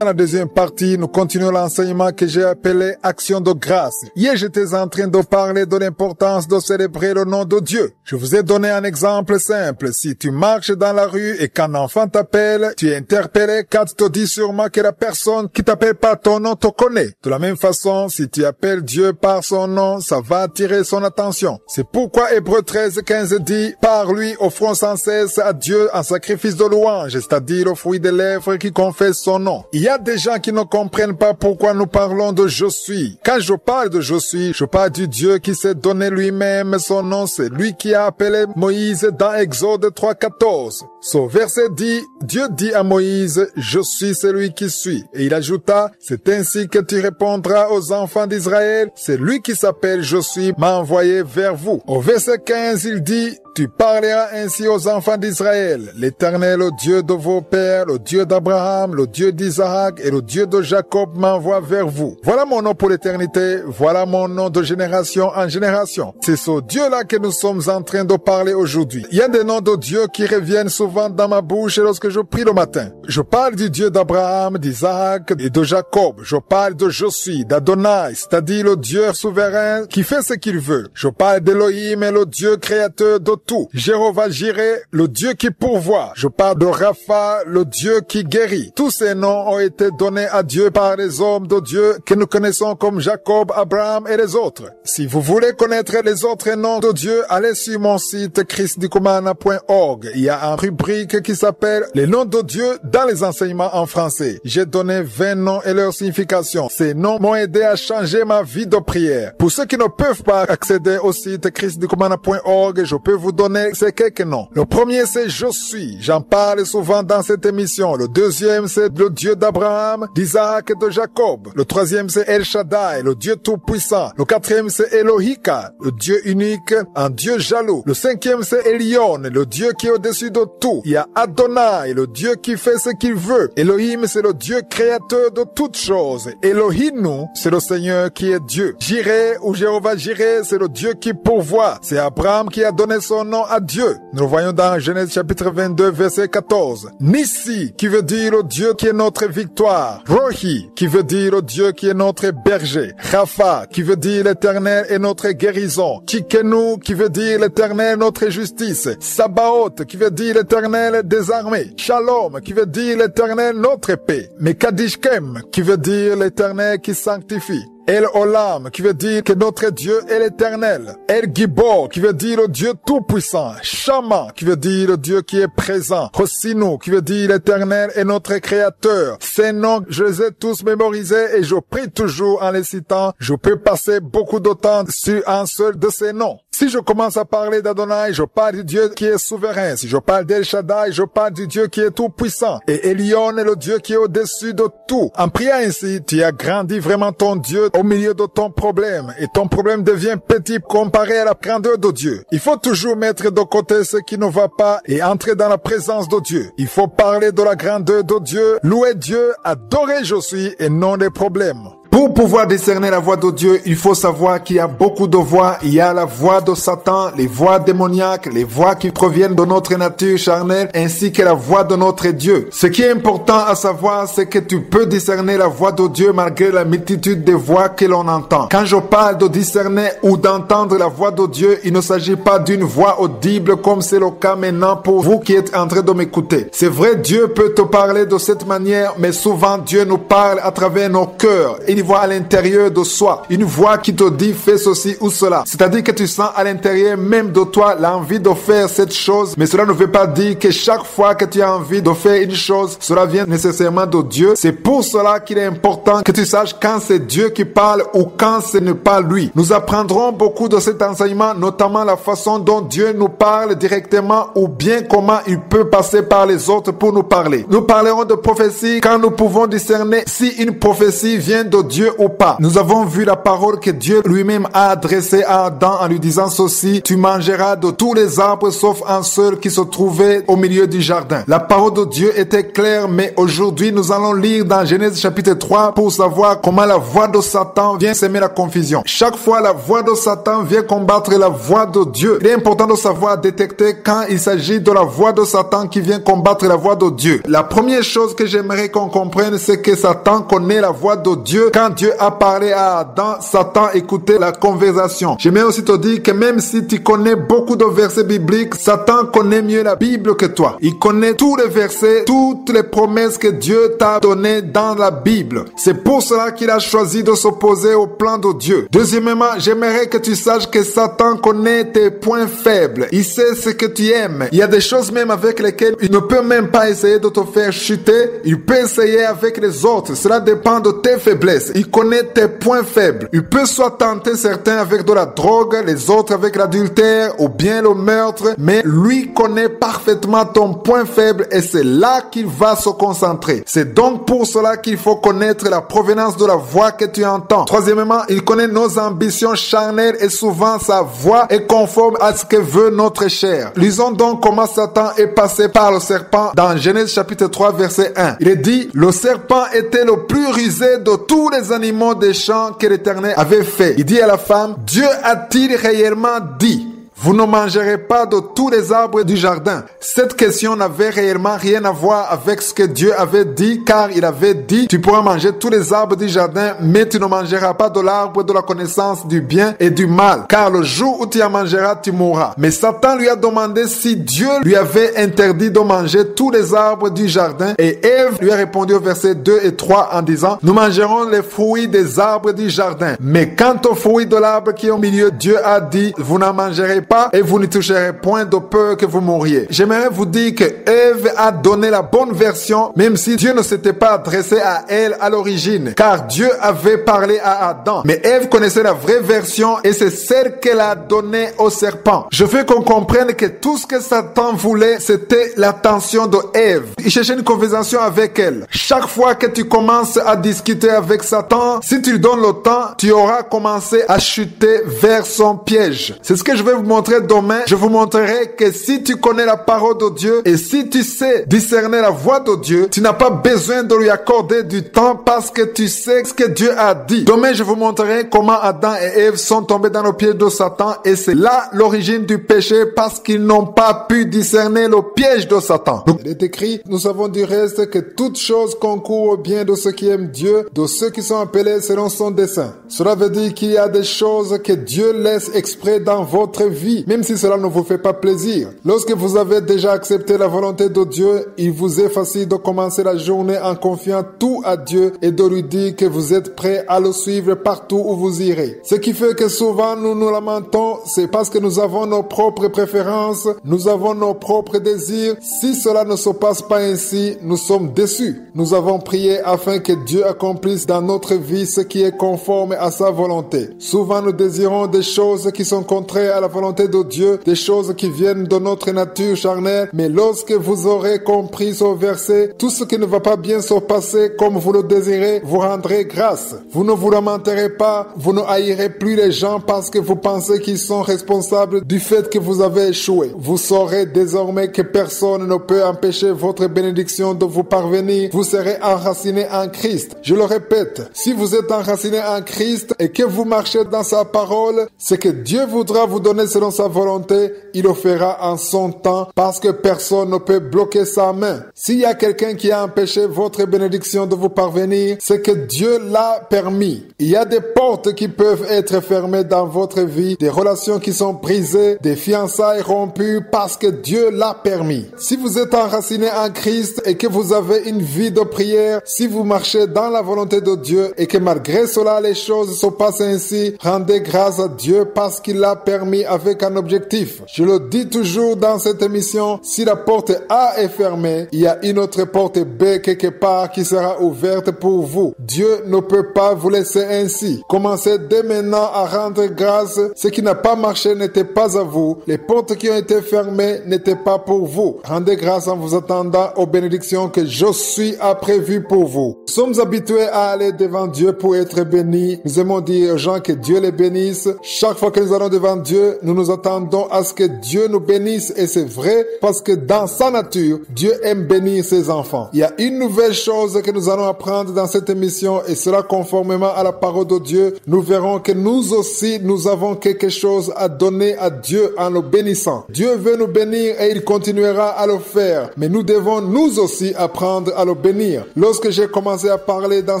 [SPEAKER 1] Dans la deuxième partie, nous continuons l'enseignement que j'ai appelé action de grâce. Hier, j'étais en train de parler de l'importance de célébrer le nom de Dieu. Je vous ai donné un exemple simple. Si tu marches dans la rue et qu'un enfant t'appelle, tu es interpellé car tu te dis sûrement que la personne qui t'appelle par ton nom te connaît. De la même façon, si tu appelles Dieu par son nom, ça va attirer son attention. C'est pourquoi Hébreux 13:15 dit, par lui offrons sans cesse à Dieu un sacrifice de louange, c'est-à-dire le fruit des lèvres qui confesse son nom. Il y a des gens qui ne comprennent pas pourquoi nous parlons de je suis. Quand je parle de je suis, je parle du Dieu qui s'est donné lui-même son nom. C'est lui qui a appelé Moïse dans Exode 3:14. Ce verset dit, Dieu dit à Moïse, je suis celui qui suis. Et il ajouta, c'est ainsi que tu répondras aux enfants d'Israël. C'est lui qui s'appelle je suis m'a envoyé vers vous. Au verset 15, il dit, tu parleras ainsi aux enfants d'Israël. L'Éternel, le Dieu de vos pères, le Dieu d'Abraham, le Dieu d'Isaac et le Dieu de Jacob m'envoie vers vous. Voilà mon nom pour l'éternité. Voilà mon nom de génération en génération. C'est ce Dieu-là que nous sommes en train de parler aujourd'hui. Il y a des noms de Dieu qui reviennent souvent dans ma bouche lorsque je prie le matin. Je parle du Dieu d'Abraham, d'Isaac et de Jacob. Je parle de je suis, d'Adonai, c'est-à-dire le Dieu souverain qui fait ce qu'il veut. Je parle d'Elohim, le Dieu créateur de tout. Jéhovah Jireh, le Dieu qui pourvoit. Je parle de Rapha, le Dieu qui guérit. Tous ces noms ont été donnés à Dieu par les hommes de Dieu que nous connaissons comme Jacob, Abraham et les autres. Si vous voulez connaître les autres noms de Dieu, allez sur mon site christnicomana.org. Il y a une rubrique qui s'appelle les noms de Dieu dans les enseignements en français. J'ai donné 20 noms et leur signification. Ces noms m'ont aidé à changer ma vie de prière. Pour ceux qui ne peuvent pas accéder au site christnicomana.org, je peux vous donner ces quelques noms. Le premier, c'est je suis. J'en parle souvent dans cette émission. Le deuxième, c'est le Dieu d'Abraham, d'Isaac et de Jacob. Le troisième, c'est El Shaddai, le Dieu tout-puissant. Le quatrième, c'est Elohika, le Dieu unique, un Dieu jaloux. Le cinquième, c'est Elion, le Dieu qui est au-dessus de tout. Il y a Adonai, le Dieu qui fait ce qu'il veut. Elohim, c'est le Dieu créateur de toutes choses. Elohim, c'est le Seigneur qui est Dieu. Jireh ou Jéhovah Jireh, c'est le Dieu qui pourvoit. C'est Abraham qui a donné son nom à Dieu. Nous le voyons dans Genèse chapitre 22, verset 14. Nissi, qui veut dire le Dieu qui est notre victoire. Rohi, qui veut dire le Dieu qui est notre berger. Rapha, qui veut dire l'Éternel est notre guérison. Tchikenu, qui veut dire l'Éternel notre justice. Sabaoth, qui veut dire l'Éternel des armées. Shalom, qui veut dire l'Éternel notre paix. Mekadishkem, qui veut dire l'Éternel qui sanctifie. El Olam, qui veut dire que notre Dieu est l'Éternel. El Gibor, qui veut dire le Dieu tout-puissant. Shama, qui veut dire le Dieu qui est présent. Hosinu, qui veut dire l'Éternel est notre Créateur. Ces noms, je les ai tous mémorisés et je prie toujours en les citant. Je peux passer beaucoup de temps sur un seul de ces noms. Si je commence à parler d'Adonai, je parle du Dieu qui est souverain. Si je parle d'El Shaddai, je parle du Dieu qui est tout puissant. Et Elion est le Dieu qui est au-dessus de tout. En priant ainsi, tu agrandis vraiment ton Dieu au milieu de ton problème. Et ton problème devient petit comparé à la grandeur de Dieu. Il faut toujours mettre de côté ce qui ne va pas et entrer dans la présence de Dieu. Il faut parler de la grandeur de Dieu, louer Dieu, adorer je suis et non des problèmes. Pour pouvoir discerner la voix de Dieu, il faut savoir qu'il y a beaucoup de voix. Il y a la voix de Satan, les voix démoniaques, les voix qui proviennent de notre nature charnelle, ainsi que la voix de notre Dieu. Ce qui est important à savoir, c'est que tu peux discerner la voix de Dieu malgré la multitude de voix que l'on entend. Quand je parle de discerner ou d'entendre la voix de Dieu, il ne s'agit pas d'une voix audible comme c'est le cas maintenant pour vous qui êtes en train de m'écouter. C'est vrai, Dieu peut te parler de cette manière, mais souvent Dieu nous parle à travers nos cœurs. Une voix à l'intérieur de soi, une voix qui te dit fais ceci ou cela. C'est-à-dire que tu sens à l'intérieur même de toi l'envie de faire cette chose, mais cela ne veut pas dire que chaque fois que tu as envie de faire une chose, cela vient nécessairement de Dieu. C'est pour cela qu'il est important que tu saches quand c'est Dieu qui parle ou quand ce n'est pas lui. Nous apprendrons beaucoup de cet enseignement, notamment la façon dont Dieu nous parle directement ou bien comment il peut passer par les autres pour nous parler. Nous parlerons de prophétie quand nous pouvons discerner si une prophétie vient de Dieu ou pas. Nous avons vu la parole que Dieu lui-même a adressée à Adam en lui disant ceci: tu mangeras de tous les arbres sauf un seul qui se trouvait au milieu du jardin. La parole de Dieu était claire, mais aujourd'hui nous allons lire dans Genèse chapitre 3 pour savoir comment la voix de Satan vient semer la confusion. Chaque fois la voix de Satan vient combattre la voix de Dieu. Il est important de savoir détecter quand il s'agit de la voix de Satan qui vient combattre la voix de Dieu. La première chose que j'aimerais qu'on comprenne, c'est que Satan connaît la voix de Dieu. Quand Dieu a parlé à Adam, Satan écoutait la conversation. J'aimerais aussi te dire que même si tu connais beaucoup de versets bibliques, Satan connaît mieux la Bible que toi. Il connaît tous les versets, toutes les promesses que Dieu t'a données dans la Bible. C'est pour cela qu'il a choisi de s'opposer au plan de Dieu. Deuxièmement, j'aimerais que tu saches que Satan connaît tes points faibles. Il sait ce que tu aimes. Il y a des choses même avec lesquelles il ne peut même pas essayer de te faire chuter. Il peut essayer avec les autres. Cela dépend de tes faiblesses. Il connaît tes points faibles. Il peut soit tenter certains avec de la drogue, les autres avec l'adultère ou bien le meurtre, mais lui connaît parfaitement ton point faible et c'est là qu'il va se concentrer. C'est donc pour cela qu'il faut connaître la provenance de la voix que tu entends. Troisièmement, il connaît nos ambitions charnelles et souvent sa voix est conforme à ce que veut notre chair. Lisons donc comment Satan est passé par le serpent dans Genèse chapitre 3 verset 1. Il est dit: le serpent était le plus rusé de tous les animaux des champs que l'Éternel avait fait. Il dit à la femme: Dieu a-t-il réellement dit: vous ne mangerez pas de tous les arbres du jardin? Cette question n'avait réellement rien à voir avec ce que Dieu avait dit, car il avait dit: tu pourras manger tous les arbres du jardin, mais tu ne mangeras pas de l'arbre de la connaissance du bien et du mal, car le jour où tu en mangeras, tu mourras. Mais Satan lui a demandé si Dieu lui avait interdit de manger tous les arbres du jardin, et Ève lui a répondu au verset 2 et 3 en disant: nous mangerons les fruits des arbres du jardin, mais quant aux fruits de l'arbre qui est au milieu, Dieu a dit: vous n'en mangerez pas et vous ne toucherez point de peur que vous mouriez. J'aimerais vous dire que Ève a donné la bonne version, même si Dieu ne s'était pas adressé à elle à l'origine, car Dieu avait parlé à Adam. Mais Ève connaissait la vraie version et c'est celle qu'elle a donnée au serpent. Je veux qu'on comprenne que tout ce que Satan voulait, c'était l'attention de Ève. Il cherchait une conversation avec elle. Chaque fois que tu commences à discuter avec Satan, si tu lui donnes le temps, tu auras commencé à chuter vers son piège. C'est ce que je vais vous montrer demain. Je vous montrerai que si tu connais la parole de Dieu et si tu sais discerner la voix de Dieu, tu n'as pas besoin de lui accorder du temps parce que tu sais ce que Dieu a dit. Demain, je vous montrerai comment Adam et Ève sont tombés dans le piège de Satan et c'est là l'origine du péché parce qu'ils n'ont pas pu discerner le piège de Satan. Donc, il est écrit: nous savons du reste que toute chose concourt au bien de ceux qui aiment Dieu, de ceux qui sont appelés selon son dessein. Cela veut dire qu'il y a des choses que Dieu laisse exprès dans votre vie vie, même si cela ne vous fait pas plaisir. Lorsque vous avez déjà accepté la volonté de Dieu, il vous est facile de commencer la journée en confiant tout à Dieu et de lui dire que vous êtes prêt à le suivre partout où vous irez. Ce qui fait que souvent nous nous lamentons, c'est parce que nous avons nos propres préférences, nous avons nos propres désirs. Si cela ne se passe pas ainsi, nous sommes déçus. Nous avons prié afin que Dieu accomplisse dans notre vie ce qui est conforme à sa volonté. Souvent nous désirons des choses qui sont contraires à la volonté de Dieu, des choses qui viennent de notre nature charnelle, mais lorsque vous aurez compris ce verset, tout ce qui ne va pas bien se passer comme vous le désirez, vous rendrez grâce. Vous ne vous lamenterez pas, vous ne haïrez plus les gens parce que vous pensez qu'ils sont responsables du fait que vous avez échoué. Vous saurez désormais que personne ne peut empêcher votre bénédiction de vous parvenir. Vous serez enraciné en Christ. Je le répète, si vous êtes enraciné en Christ et que vous marchez dans sa parole, ce que Dieu voudra vous donner selon sa volonté, il le fera en son temps parce que personne ne peut bloquer sa main. S'il y a quelqu'un qui a empêché votre bénédiction de vous parvenir, c'est que Dieu l'a permis. Il y a des portes qui peuvent être fermées dans votre vie, des relations qui sont brisées, des fiançailles rompues parce que Dieu l'a permis. Si vous êtes enraciné en Christ et que vous avez une vie de prière, si vous marchez dans la volonté de Dieu et que malgré cela les choses se passent ainsi, rendez grâce à Dieu parce qu'il l'a permis avec un objectif. Je le dis toujours dans cette émission, si la porte A est fermée, il y a une autre porte B quelque part qui sera ouverte pour vous. Dieu ne peut pas vous laisser ainsi. Commencez dès maintenant à rendre grâce. Ce qui n'a pas marché n'était pas à vous. Les portes qui ont été fermées n'étaient pas pour vous. Rendez grâce en vous attendant aux bénédictions que Josué a prévues pour vous. Nous sommes habitués à aller devant Dieu pour être bénis. Nous aimons dire aux gens que Dieu les bénisse. Chaque fois que nous allons devant Dieu, nous nous attendons à ce que Dieu nous bénisse. Et c'est vrai parce que dans sa nature, Dieu aime bénir ses enfants. Il y a une nouvelle chose que nous allons apprendre dans cette émission et cela conformément à la parole de Dieu. Nous verrons que nous aussi, nous avons quelque chose à donner à Dieu en le bénissant. Dieu veut nous bénir et il continuera à le faire. Mais nous devons nous aussi apprendre à le bénir. Lorsque j'ai commencé à parler dans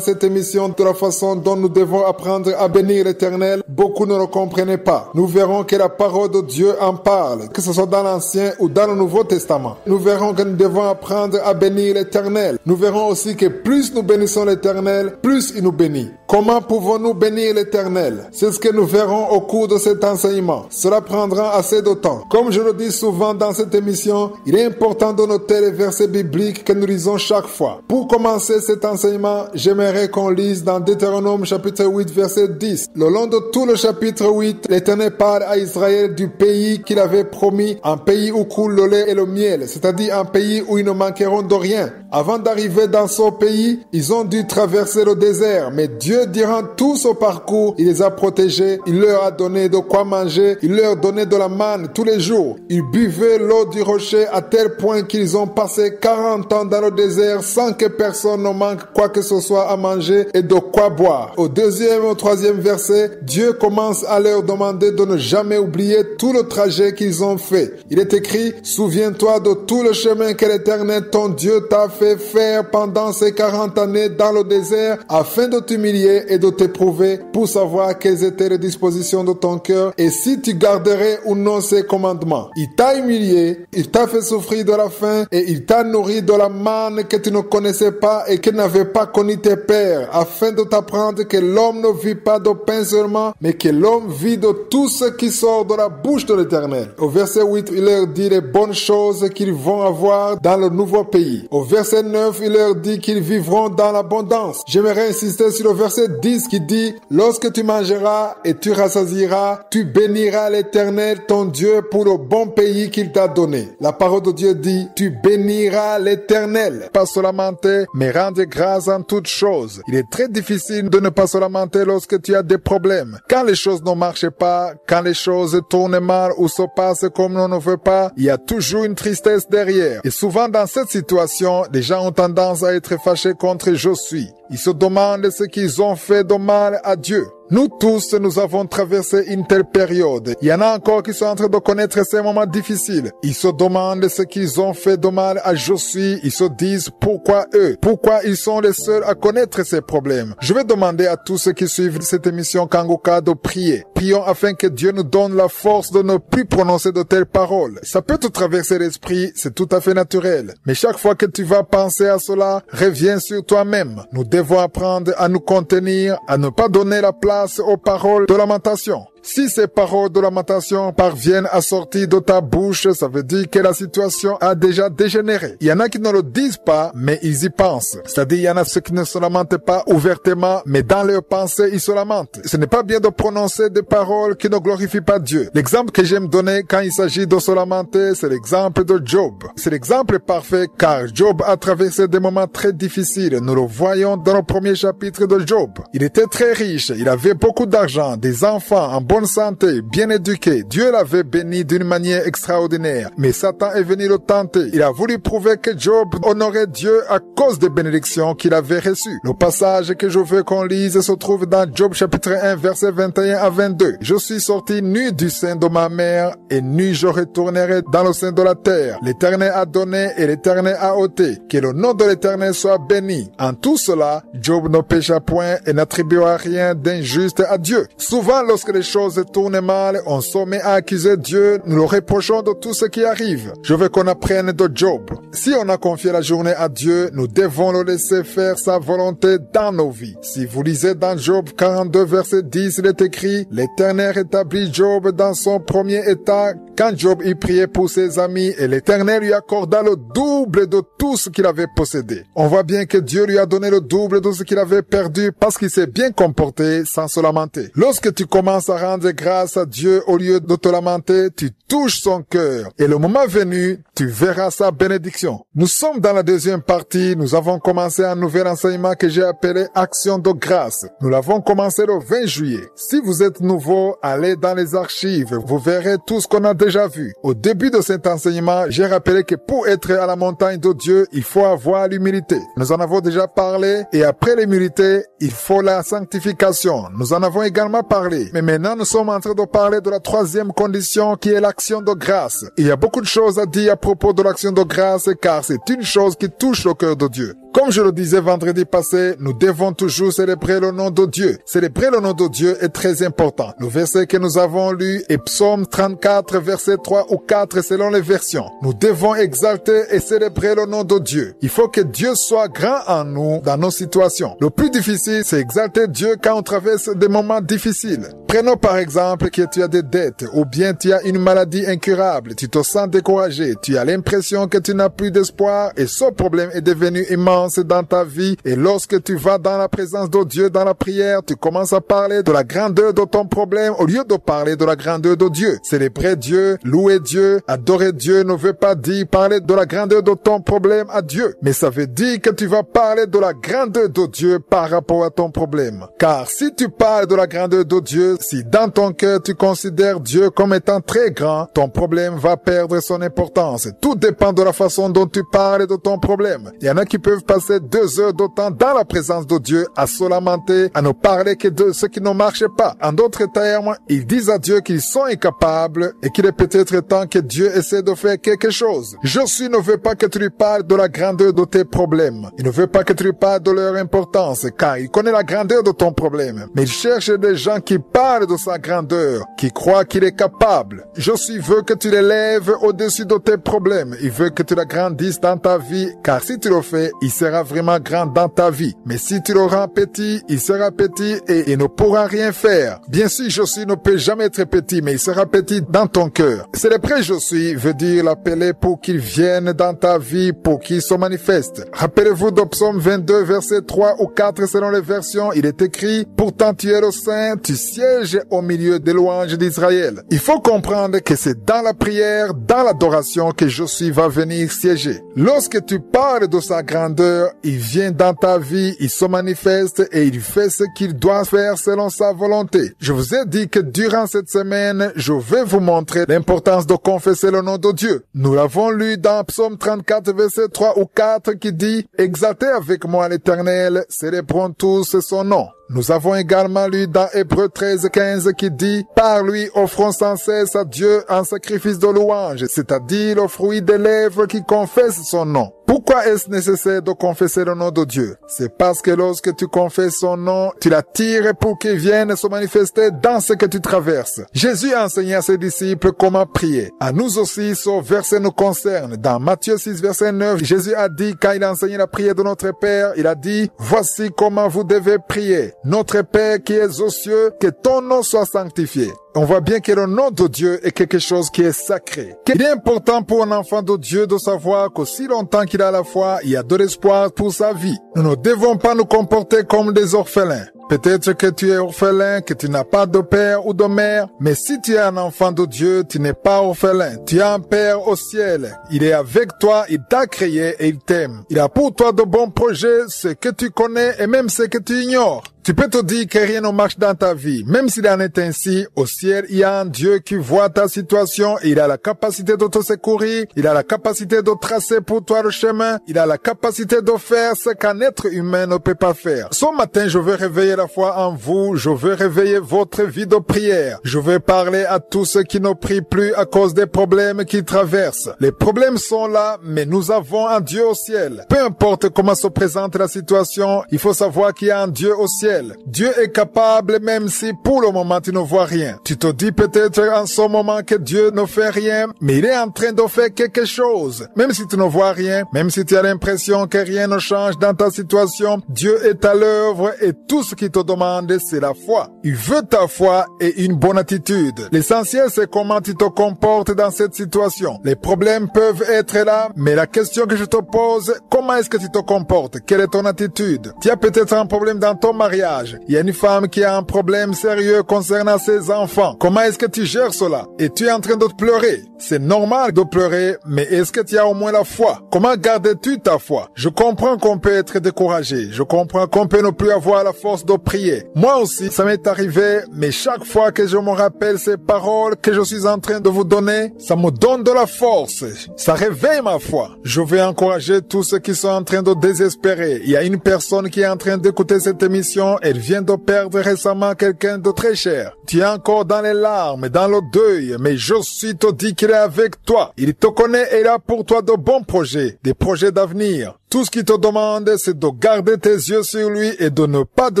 [SPEAKER 1] cette émission de la façon dont nous devons apprendre à bénir l'Éternel, beaucoup ne le comprenaient pas. Nous verrons que la parole de Dieu en parle, que ce soit dans l'Ancien ou dans le Nouveau Testament. Nous verrons que nous devons apprendre à bénir l'Éternel. Nous verrons aussi que plus nous bénissons l'Éternel, plus il nous bénit. Comment pouvons-nous bénir l'Éternel? C'est ce que nous verrons au cours de cet enseignement. Cela prendra assez de temps. Comme je le dis souvent dans cette émission, il est important de noter les versets bibliques que nous lisons chaque fois. Pour commencer cet enseignement, j'aimerais qu'on lise dans Deutéronome chapitre 8 verset 10. Le long de tout le chapitre 8, l'Éternel parle à Israël du pays qu'il avait promis, un pays où coule le lait et le miel, c'est-à-dire un pays où ils ne manqueront de rien. Avant d'arriver dans ce pays, ils ont dû traverser le désert, mais Dieu, durant tout ce parcours, il les a protégés, il leur a donné de quoi manger, il leur donnait de la manne tous les jours. Ils buvaient l'eau du rocher à tel point qu'ils ont passé 40 ans dans le désert sans que personne ne manque quoi que ce soit à manger et de quoi boire. Au deuxième et au troisième verset, Dieu commence à leur demander de ne jamais oublier tout le trajet qu'ils ont fait. Il est écrit, souviens-toi de tout le chemin que l'Éternel, ton Dieu, t'a fait faire pendant ces 40 années dans le désert afin de t'humilier et de t'éprouver pour savoir quelles étaient les dispositions de ton cœur et si tu garderais ou non ses commandements. Il t'a humilié, il t'a fait souffrir de la faim et il t'a nourri de la manne que tu ne connaissais pas et que n'avaient pas connu tes pères, afin de t'apprendre que l'homme ne vit pas de pain seulement, mais que l'homme vit de tout ce qui sort de la bouche de l'Éternel. Au verset 8, il leur dit les bonnes choses qu'ils vont avoir dans le nouveau pays. Au verset 9, il leur dit qu'ils vivront dans l'abondance. J'aimerais insister sur le verset 10 qui dit, lorsque tu mangeras et tu rassasieras, tu béniras l'Éternel, ton Dieu, pour le bon pays qu'il t'a donné. La parole de Dieu dit, tu béniras l'Éternel. Pas se lamenter, mais rendre grâce en toutes choses. Il est très difficile de ne pas se lamenter lorsque tu as des problèmes. Quand les choses ne marchent pas, quand les choses tournent mal ou se passent comme on ne veut pas, il y a toujours une tristesse derrière. Et souvent dans cette situation, les gens ont tendance à être fâchés contre Josué. Ils se demandent ce qu'ils ont fait de mal à Dieu. Nous tous, nous avons traversé une telle période. Il y en a encore qui sont en train de connaître ces moments difficiles. Ils se demandent ce qu'ils ont fait de mal à Josué. Ils se disent pourquoi eux? Pourquoi ils sont les seuls à connaître ces problèmes? Je vais demander à tous ceux qui suivent cette émission Kanguka de prier. prions afin que Dieu nous donne la force de ne plus prononcer de telles paroles. Ça peut te traverser l'esprit, c'est tout à fait naturel. Mais chaque fois que tu vas penser à cela, reviens sur toi-même. Nous devons apprendre à nous contenir, à ne pas donner la place aux paroles de lamentation. Si ces paroles de lamentation parviennent à sortir de ta bouche, ça veut dire que la situation a déjà dégénéré. Il y en a qui ne le disent pas, mais ils y pensent. C'est-à-dire, il y en a ceux qui ne se lamentent pas ouvertement, mais dans leurs pensées, ils se lamentent. Ce n'est pas bien de prononcer des paroles qui ne glorifient pas Dieu. L'exemple que j'aime donner quand il s'agit de se lamenter, c'est l'exemple de Job. C'est l'exemple parfait car Job a traversé des moments très difficiles. Nous le voyons dans le premier chapitre de Job. Il était très riche, il avait beaucoup d'argent, des enfants en bonne santé, bien éduqué. Dieu l'avait béni d'une manière extraordinaire. Mais Satan est venu le tenter. Il a voulu prouver que Job honorait Dieu à cause des bénédictions qu'il avait reçues. Le passage que je veux qu'on lise se trouve dans Job chapitre 1, versets 21 à 22. Je suis sorti nu du sein de ma mère et nu je retournerai dans le sein de la terre. L'Éternel a donné et l'Éternel a ôté. Que le nom de l'Éternel soit béni. En tout cela, Job ne pécha point et n'attribua rien d'injuste à Dieu. Souvent, lorsque les choses tournent mal, on se met à accuser Dieu, nous le reprochons de tout ce qui arrive. Je veux qu'on apprenne de Job. Si on a confié la journée à Dieu, nous devons le laisser faire sa volonté dans nos vies. Si vous lisez dans Job 42, verset 10, il est écrit, l'Éternel rétablit Job dans son premier état quand Job y priait pour ses amis et l'Éternel lui accorda le double de tout ce qu'il avait possédé. On voit bien que Dieu lui a donné le double de ce qu'il avait perdu parce qu'il s'est bien comporté sans se lamenter. Lorsque tu commences à rendre grâce à Dieu au lieu de te lamenter, tu touches son cœur et le moment venu, tu verras sa bénédiction. Nous sommes dans la deuxième partie. Nous avons commencé un nouvel enseignement que j'ai appelé Action de grâce. Nous l'avons commencé le 20 juillet. Si vous êtes nouveau, allez dans les archives. Vous verrez tout ce qu'on a déjà vu. Au début de cet enseignement, j'ai rappelé que pour être à la montagne de Dieu, il faut avoir l'humilité. Nous en avons déjà parlé et après l'humilité, il faut la sanctification. Nous en avons également parlé. Mais maintenant, nous sommes en train de parler de la troisième condition qui est l'action de grâce. Il y a beaucoup de choses à dire à propos de l'action de grâce car c'est une chose qui touche le cœur de Dieu. Comme je le disais vendredi passé, nous devons toujours célébrer le nom de Dieu. Célébrer le nom de Dieu est très important. Le verset que nous avons lu est Psaume 34, verset 3 ou 4 selon les versions. Nous devons exalter et célébrer le nom de Dieu. Il faut que Dieu soit grand en nous dans nos situations. Le plus difficile, c'est exalter Dieu quand on traverse des moments difficiles. Prenons par exemple que tu as des dettes ou bien tu as une maladie incurable, tu te sens découragé, tu as l'impression que tu n'as plus d'espoir et ce problème est devenu immense dans ta vie et lorsque tu vas dans la présence de Dieu dans la prière, tu commences à parler de la grandeur de ton problème au lieu de parler de la grandeur de Dieu. Célébrer Dieu, louer Dieu, adorer Dieu ne veut pas dire parler de la grandeur de ton problème à Dieu, mais ça veut dire que tu vas parler de la grandeur de Dieu par rapport à ton problème. Car si tu parles de la grandeur de Dieu, si dans ton cœur tu considères Dieu comme étant très grand, ton problème va perdre son importance. Tout dépend de la façon dont tu parles de ton problème. Il y en a qui peuvent passer 2 heures de temps dans la présence de Dieu à se lamenter, à ne parler que de ce qui ne marche pas. En d'autres termes, ils disent à Dieu qu'ils sont incapables et qu'il est peut-être temps que Dieu essaie de faire quelque chose. Josué ne veut pas que tu lui parles de la grandeur de tes problèmes. Il ne veut pas que tu lui parles de leur importance car il connaît la grandeur de ton problème. Mais il cherche des gens qui parlent de sa grandeur, qui croient qu'il est capable. Josué veut que tu l'élèves au-dessus de tes problèmes. Il veut que tu l'agrandisses dans ta vie car si tu le fais, il sera vraiment grand dans ta vie. Mais si tu le rends petit, il sera petit et il ne pourra rien faire. Bien sûr, Josué ne peut jamais être petit, mais il sera petit dans ton cœur. Célébrer Josué veut dire l'appeler pour qu'il vienne dans ta vie, pour qu'il se manifeste. Rappelez-vous de Psaume 22, verset 3 ou 4 selon les versions, il est écrit « Pourtant tu es le Saint, tu sièges au milieu des louanges d'Israël. » Il faut comprendre que c'est dans la prière, dans l'adoration que Josué va venir siéger. Lorsque tu parles de sa grandeur, il vient dans ta vie, il se manifeste et il fait ce qu'il doit faire selon sa volonté. Je vous ai dit que durant cette semaine, je vais vous montrer l'importance de confesser le nom de Dieu. Nous l'avons lu dans Psaume 34, verset 3 ou 4 qui dit « Exaltez avec moi l'Éternel, célébrons tous son nom. » Nous avons également lu dans Hébreux 13, 15 qui dit « Par lui offrons sans cesse à Dieu un sacrifice de louange, c'est-à-dire le fruit des lèvres qui confessent son nom. » Pourquoi est-ce nécessaire de confesser le nom de Dieu? C'est parce que lorsque tu confesses son nom, tu l'attires pour qu'il vienne se manifester dans ce que tu traverses. Jésus a enseigné à ses disciples comment prier. À nous aussi, ce verset nous concerne. Dans Matthieu 6, verset 9, Jésus a dit, quand il a enseigné la prière de notre Père, il a dit, voici comment vous devez prier. Notre Père qui es aux cieux, que ton nom soit sanctifié. On voit bien que le nom de Dieu est quelque chose qui est sacré. Il est important pour un enfant de Dieu de savoir qu'aussi longtemps qu'il a la foi, il y a de l'espoir pour sa vie. Nous ne devons pas nous comporter comme des orphelins. Peut-être que tu es orphelin, que tu n'as pas de père ou de mère, mais si tu es un enfant de Dieu, tu n'es pas orphelin. Tu as un Père au ciel. Il est avec toi, il t'a créé et il t'aime. Il a pour toi de bons projets, ce que tu connais et même ce que tu ignores. Tu peux te dire que rien ne marche dans ta vie. Même s'il en est ainsi, au ciel, il y a un Dieu qui voit ta situation et il a la capacité de te secourir. Il a la capacité de tracer pour toi le chemin. Il a la capacité de faire ce qu'un être humain ne peut pas faire. Ce matin, je veux réveiller la foi en vous. Je veux réveiller votre vie de prière. Je veux parler à tous ceux qui ne prient plus à cause des problèmes qu'ils traversent. Les problèmes sont là, mais nous avons un Dieu au ciel. Peu importe comment se présente la situation, il faut savoir qu'il y a un Dieu au ciel. Dieu est capable même si pour le moment tu ne vois rien. Tu te dis peut-être en ce moment que Dieu ne fait rien, mais il est en train de faire quelque chose. Même si tu ne vois rien, même si tu as l'impression que rien ne change dans ta situation, Dieu est à l'œuvre et tout ce qu'il te demande, c'est la foi. Il veut ta foi et une bonne attitude. L'essentiel, c'est comment tu te comportes dans cette situation. Les problèmes peuvent être là, mais la question que je te pose, comment est-ce que tu te comportes? Quelle est ton attitude? Tu as peut-être un problème dans ton mariage. Il y a une femme qui a un problème sérieux concernant ses enfants. Comment est-ce que tu gères cela? Et tu es en train de pleurer. C'est normal de pleurer, mais est-ce que tu as au moins la foi? Comment gardes-tu ta foi? Je comprends qu'on peut être découragé. Je comprends qu'on peut ne plus avoir la force de prier. Moi aussi, ça m'est arrivé, mais chaque fois que je me rappelle ces paroles que je suis en train de vous donner, ça me donne de la force. Ça réveille ma foi. Je vais encourager tous ceux qui sont en train de désespérer. Il y a une personne qui est en train d'écouter cette émission. Elle vient de perdre récemment quelqu'un de très cher. Tu es encore dans les larmes, dans le deuil, mais je suis te dis qu'il est avec toi. Il te connaît et il a pour toi de bons projets, des projets d'avenir. Tout ce qu'il te demande, c'est de garder tes yeux sur lui et de ne pas te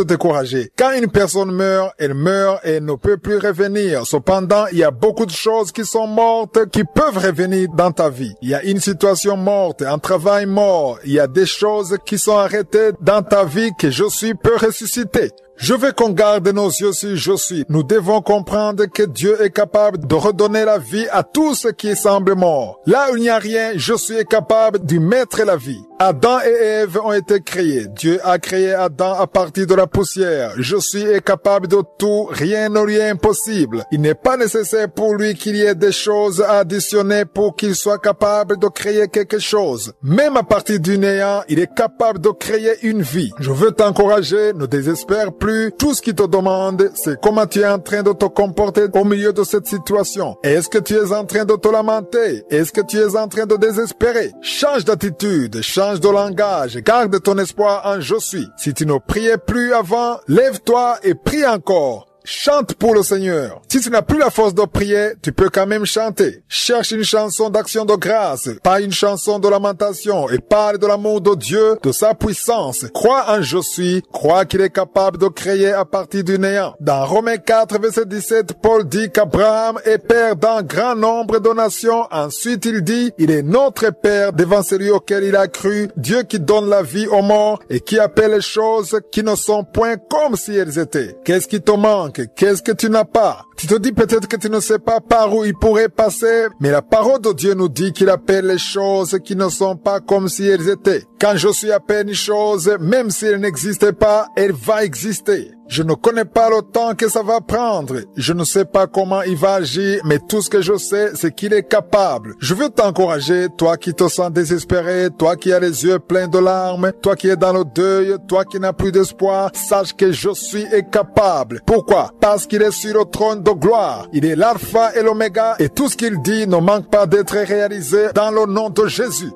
[SPEAKER 1] décourager. Quand une personne meurt, elle meurt et ne peut plus revenir. Cependant, il y a beaucoup de choses qui sont mortes qui peuvent revenir dans ta vie. Il y a une situation morte, un travail mort. Il y a des choses qui sont arrêtées dans ta vie que je suis peut ressusciter. Je veux qu'on garde nos yeux sur je suis. Nous devons comprendre que Dieu est capable de redonner la vie à tout ce qui semble mort. Là où il n'y a rien, je suis capable d'y mettre la vie. Adam et Ève ont été créés. Dieu a créé Adam à partir de la poussière. Je suis capable de tout. Rien ne lui est impossible. Il n'est pas nécessaire pour lui qu'il y ait des choses à additionner pour qu'il soit capable de créer quelque chose. Même à partir du néant, il est capable de créer une vie. Je veux t'encourager, ne désespère plus. Tout ce qu'il te demande, c'est comment tu es en train de te comporter au milieu de cette situation. Est-ce que tu es en train de te lamenter? Est-ce que tu es en train de désespérer? Change d'attitude, change de langage, garde ton espoir en je suis. Si tu ne priais plus avant, lève-toi et prie encore. Chante pour le Seigneur. Si tu n'as plus la force de prier, tu peux quand même chanter. Cherche une chanson d'action de grâce, pas une chanson de lamentation, et parle de l'amour de Dieu, de sa puissance. Crois en je suis, crois qu'il est capable de créer à partir du néant. Dans Romains 4, verset 17, Paul dit qu'Abraham est père d'un grand nombre de nations. Ensuite, il dit, il est notre père devant celui auquel il a cru, Dieu qui donne la vie aux morts et qui appelle les choses qui ne sont point comme si elles étaient. Qu'est-ce qui te manque? Qu'est-ce que tu n'as pas? Tu te dis peut-être que tu ne sais pas par où il pourrait passer, mais la parole de Dieu nous dit qu'il appelle les choses qui ne sont pas comme si elles étaient. Quand je suis appelé une chose, même si elle n'existait pas, elle va exister. Je ne connais pas le temps que ça va prendre. Je ne sais pas comment il va agir, mais tout ce que je sais, c'est qu'il est capable. Je veux t'encourager, toi qui te sens désespéré, toi qui as les yeux pleins de larmes, toi qui es dans le deuil, toi qui n'as plus d'espoir, sache que je suis capable. Pourquoi? Parce qu'il est sur le trône de gloire. Il est l'alpha et l'oméga et tout ce qu'il dit ne manque pas d'être réalisé dans le nom de Jésus.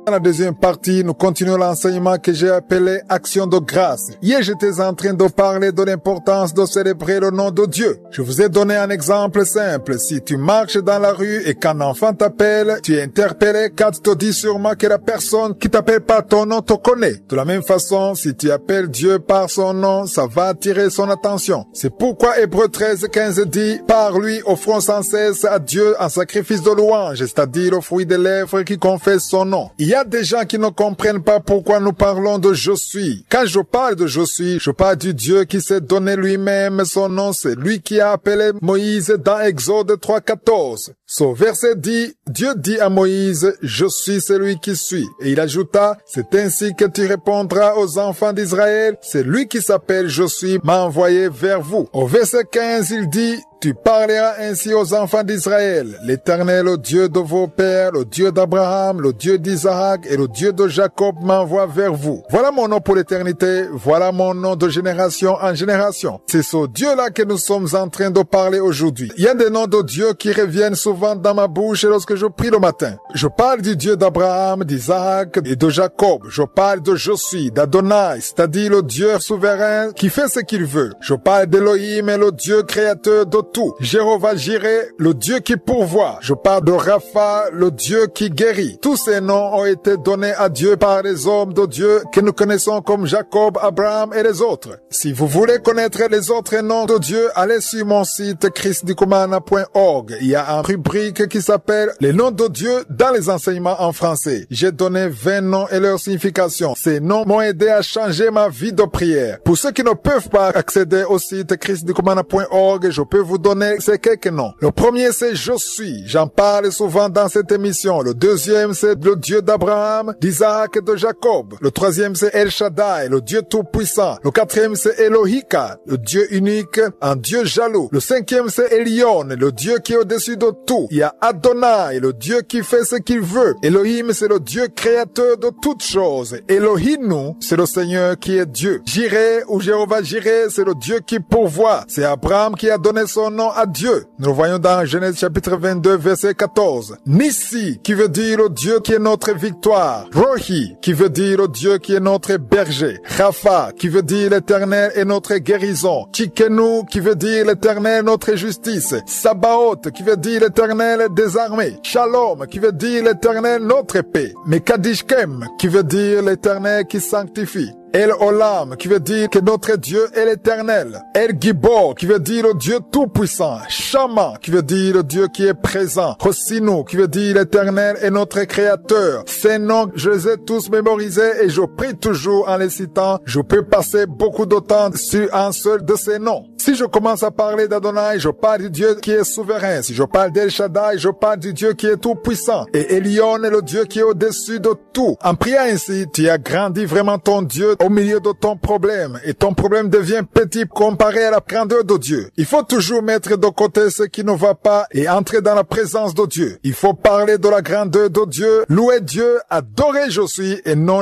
[SPEAKER 1] Dans la deuxième partie, nous continuons l'enseignement que j'ai appelé Action de grâce. Hier, j'étais en train de parler de l'importance de célébrer le nom de Dieu. Je vous ai donné un exemple simple. Si tu marches dans la rue et qu'un enfant t'appelle, tu es interpellé car tu te dis sûrement que la personne qui t'appelle par ton nom te connaît. De la même façon, si tu appelles Dieu par son nom, ça va attirer son attention. C'est pourquoi Hébreux 13:15 dit « Par lui, offrons sans cesse à Dieu un sacrifice de louange, c'est-à-dire le fruit des lèvres qui confesse son nom. » Il y a des gens qui ne comprennent pas pourquoi nous parlons de « je suis ». Quand je parle de « je suis », je parle du Dieu qui s'est donné lui-même son nom. C'est lui qui a appelé Moïse dans Exode 3:14. Ce verset dit, Dieu dit à Moïse, « Je suis celui qui suis ». Et il ajouta, « C'est ainsi que tu répondras aux enfants d'Israël. C'est lui qui s'appelle « Je suis » m'a envoyé vers vous. » Au verset 15, il dit, tu parleras ainsi aux enfants d'Israël. L'Éternel, le Dieu de vos pères, le Dieu d'Abraham, le Dieu d'Isaac et le Dieu de Jacob m'envoie vers vous. Voilà mon nom pour l'éternité. Voilà mon nom de génération en génération. C'est ce Dieu-là que nous sommes en train de parler aujourd'hui. Il y a des noms de Dieu qui reviennent souvent dans ma bouche lorsque je prie le matin. Je parle du Dieu d'Abraham, d'Isaac et de Jacob. Je parle de je suis, d'Adonai, c'est-à-dire le Dieu souverain qui fait ce qu'il veut. Je parle d'Elohim, le Dieu créateur de tout. Jéhovah Jireh, le Dieu qui pourvoit. Je parle de Rapha, le Dieu qui guérit. Tous ces noms ont été donnés à Dieu par les hommes de Dieu que nous connaissons comme Jacob, Abraham et les autres. Si vous voulez connaître les autres noms de Dieu, allez sur mon site chrisnikumana.org. Il y a une rubrique qui s'appelle les noms de Dieu dans les enseignements en français. J'ai donné 20 noms et leur signification. Ces noms m'ont aidé à changer ma vie de prière. Pour ceux qui ne peuvent pas accéder au site chrisnikumana.org, je peux vous donner ces quelques noms. Le premier, c'est je suis. J'en parle souvent dans cette émission. Le deuxième, c'est le Dieu d'Abraham, d'Isaac et de Jacob. Le troisième, c'est El Shaddai, le Dieu tout-puissant. Le quatrième, c'est Elohika, le Dieu unique, un Dieu jaloux. Le cinquième, c'est Elion, le Dieu qui est au-dessus de tout. Il y a Adonai, le Dieu qui fait ce qu'il veut. Elohim, c'est le Dieu créateur de toutes choses. Elohinu, c'est le Seigneur qui est Dieu. Jireh ou Jéhovah Jireh, c'est le Dieu qui pourvoit. C'est Abraham qui a donné son nom à Dieu. Nous le voyons dans Genèse chapitre 22, verset 14. Nissi, qui veut dire le Dieu qui est notre victoire. Rohi, qui veut dire le Dieu qui est notre berger. Rapha, qui veut dire l'Éternel est notre guérison. Tsikenu, qui veut dire l'Éternel notre justice. Sabaoth, qui veut dire l'Éternel des armées. Shalom, qui veut dire l'Éternel notre paix. Mekadishkem, qui veut dire l'Éternel qui sanctifie. El Olam, qui veut dire que notre Dieu est l'Éternel. El Gibor, qui veut dire le Dieu tout-puissant. Shama, qui veut dire le Dieu qui est présent. Hosinu, qui veut dire l'Éternel est notre Créateur. Ces noms, je les ai tous mémorisés et je prie toujours en les citant. Je peux passer beaucoup de temps sur un seul de ces noms. Si je commence à parler d'Adonai, je parle du Dieu qui est souverain. Si je parle d'El Shaddai, je parle du Dieu qui est tout-puissant. Et Elion est le Dieu qui est au-dessus de tout. En priant ainsi, tu as grandi vraiment ton Dieu au milieu de ton problème. Et ton problème devient petit comparé à la grandeur de Dieu. Il faut toujours mettre de côté ce qui ne va pas et entrer dans la présence de Dieu. Il faut parler de la grandeur de Dieu, louer Dieu, adorer je suis et non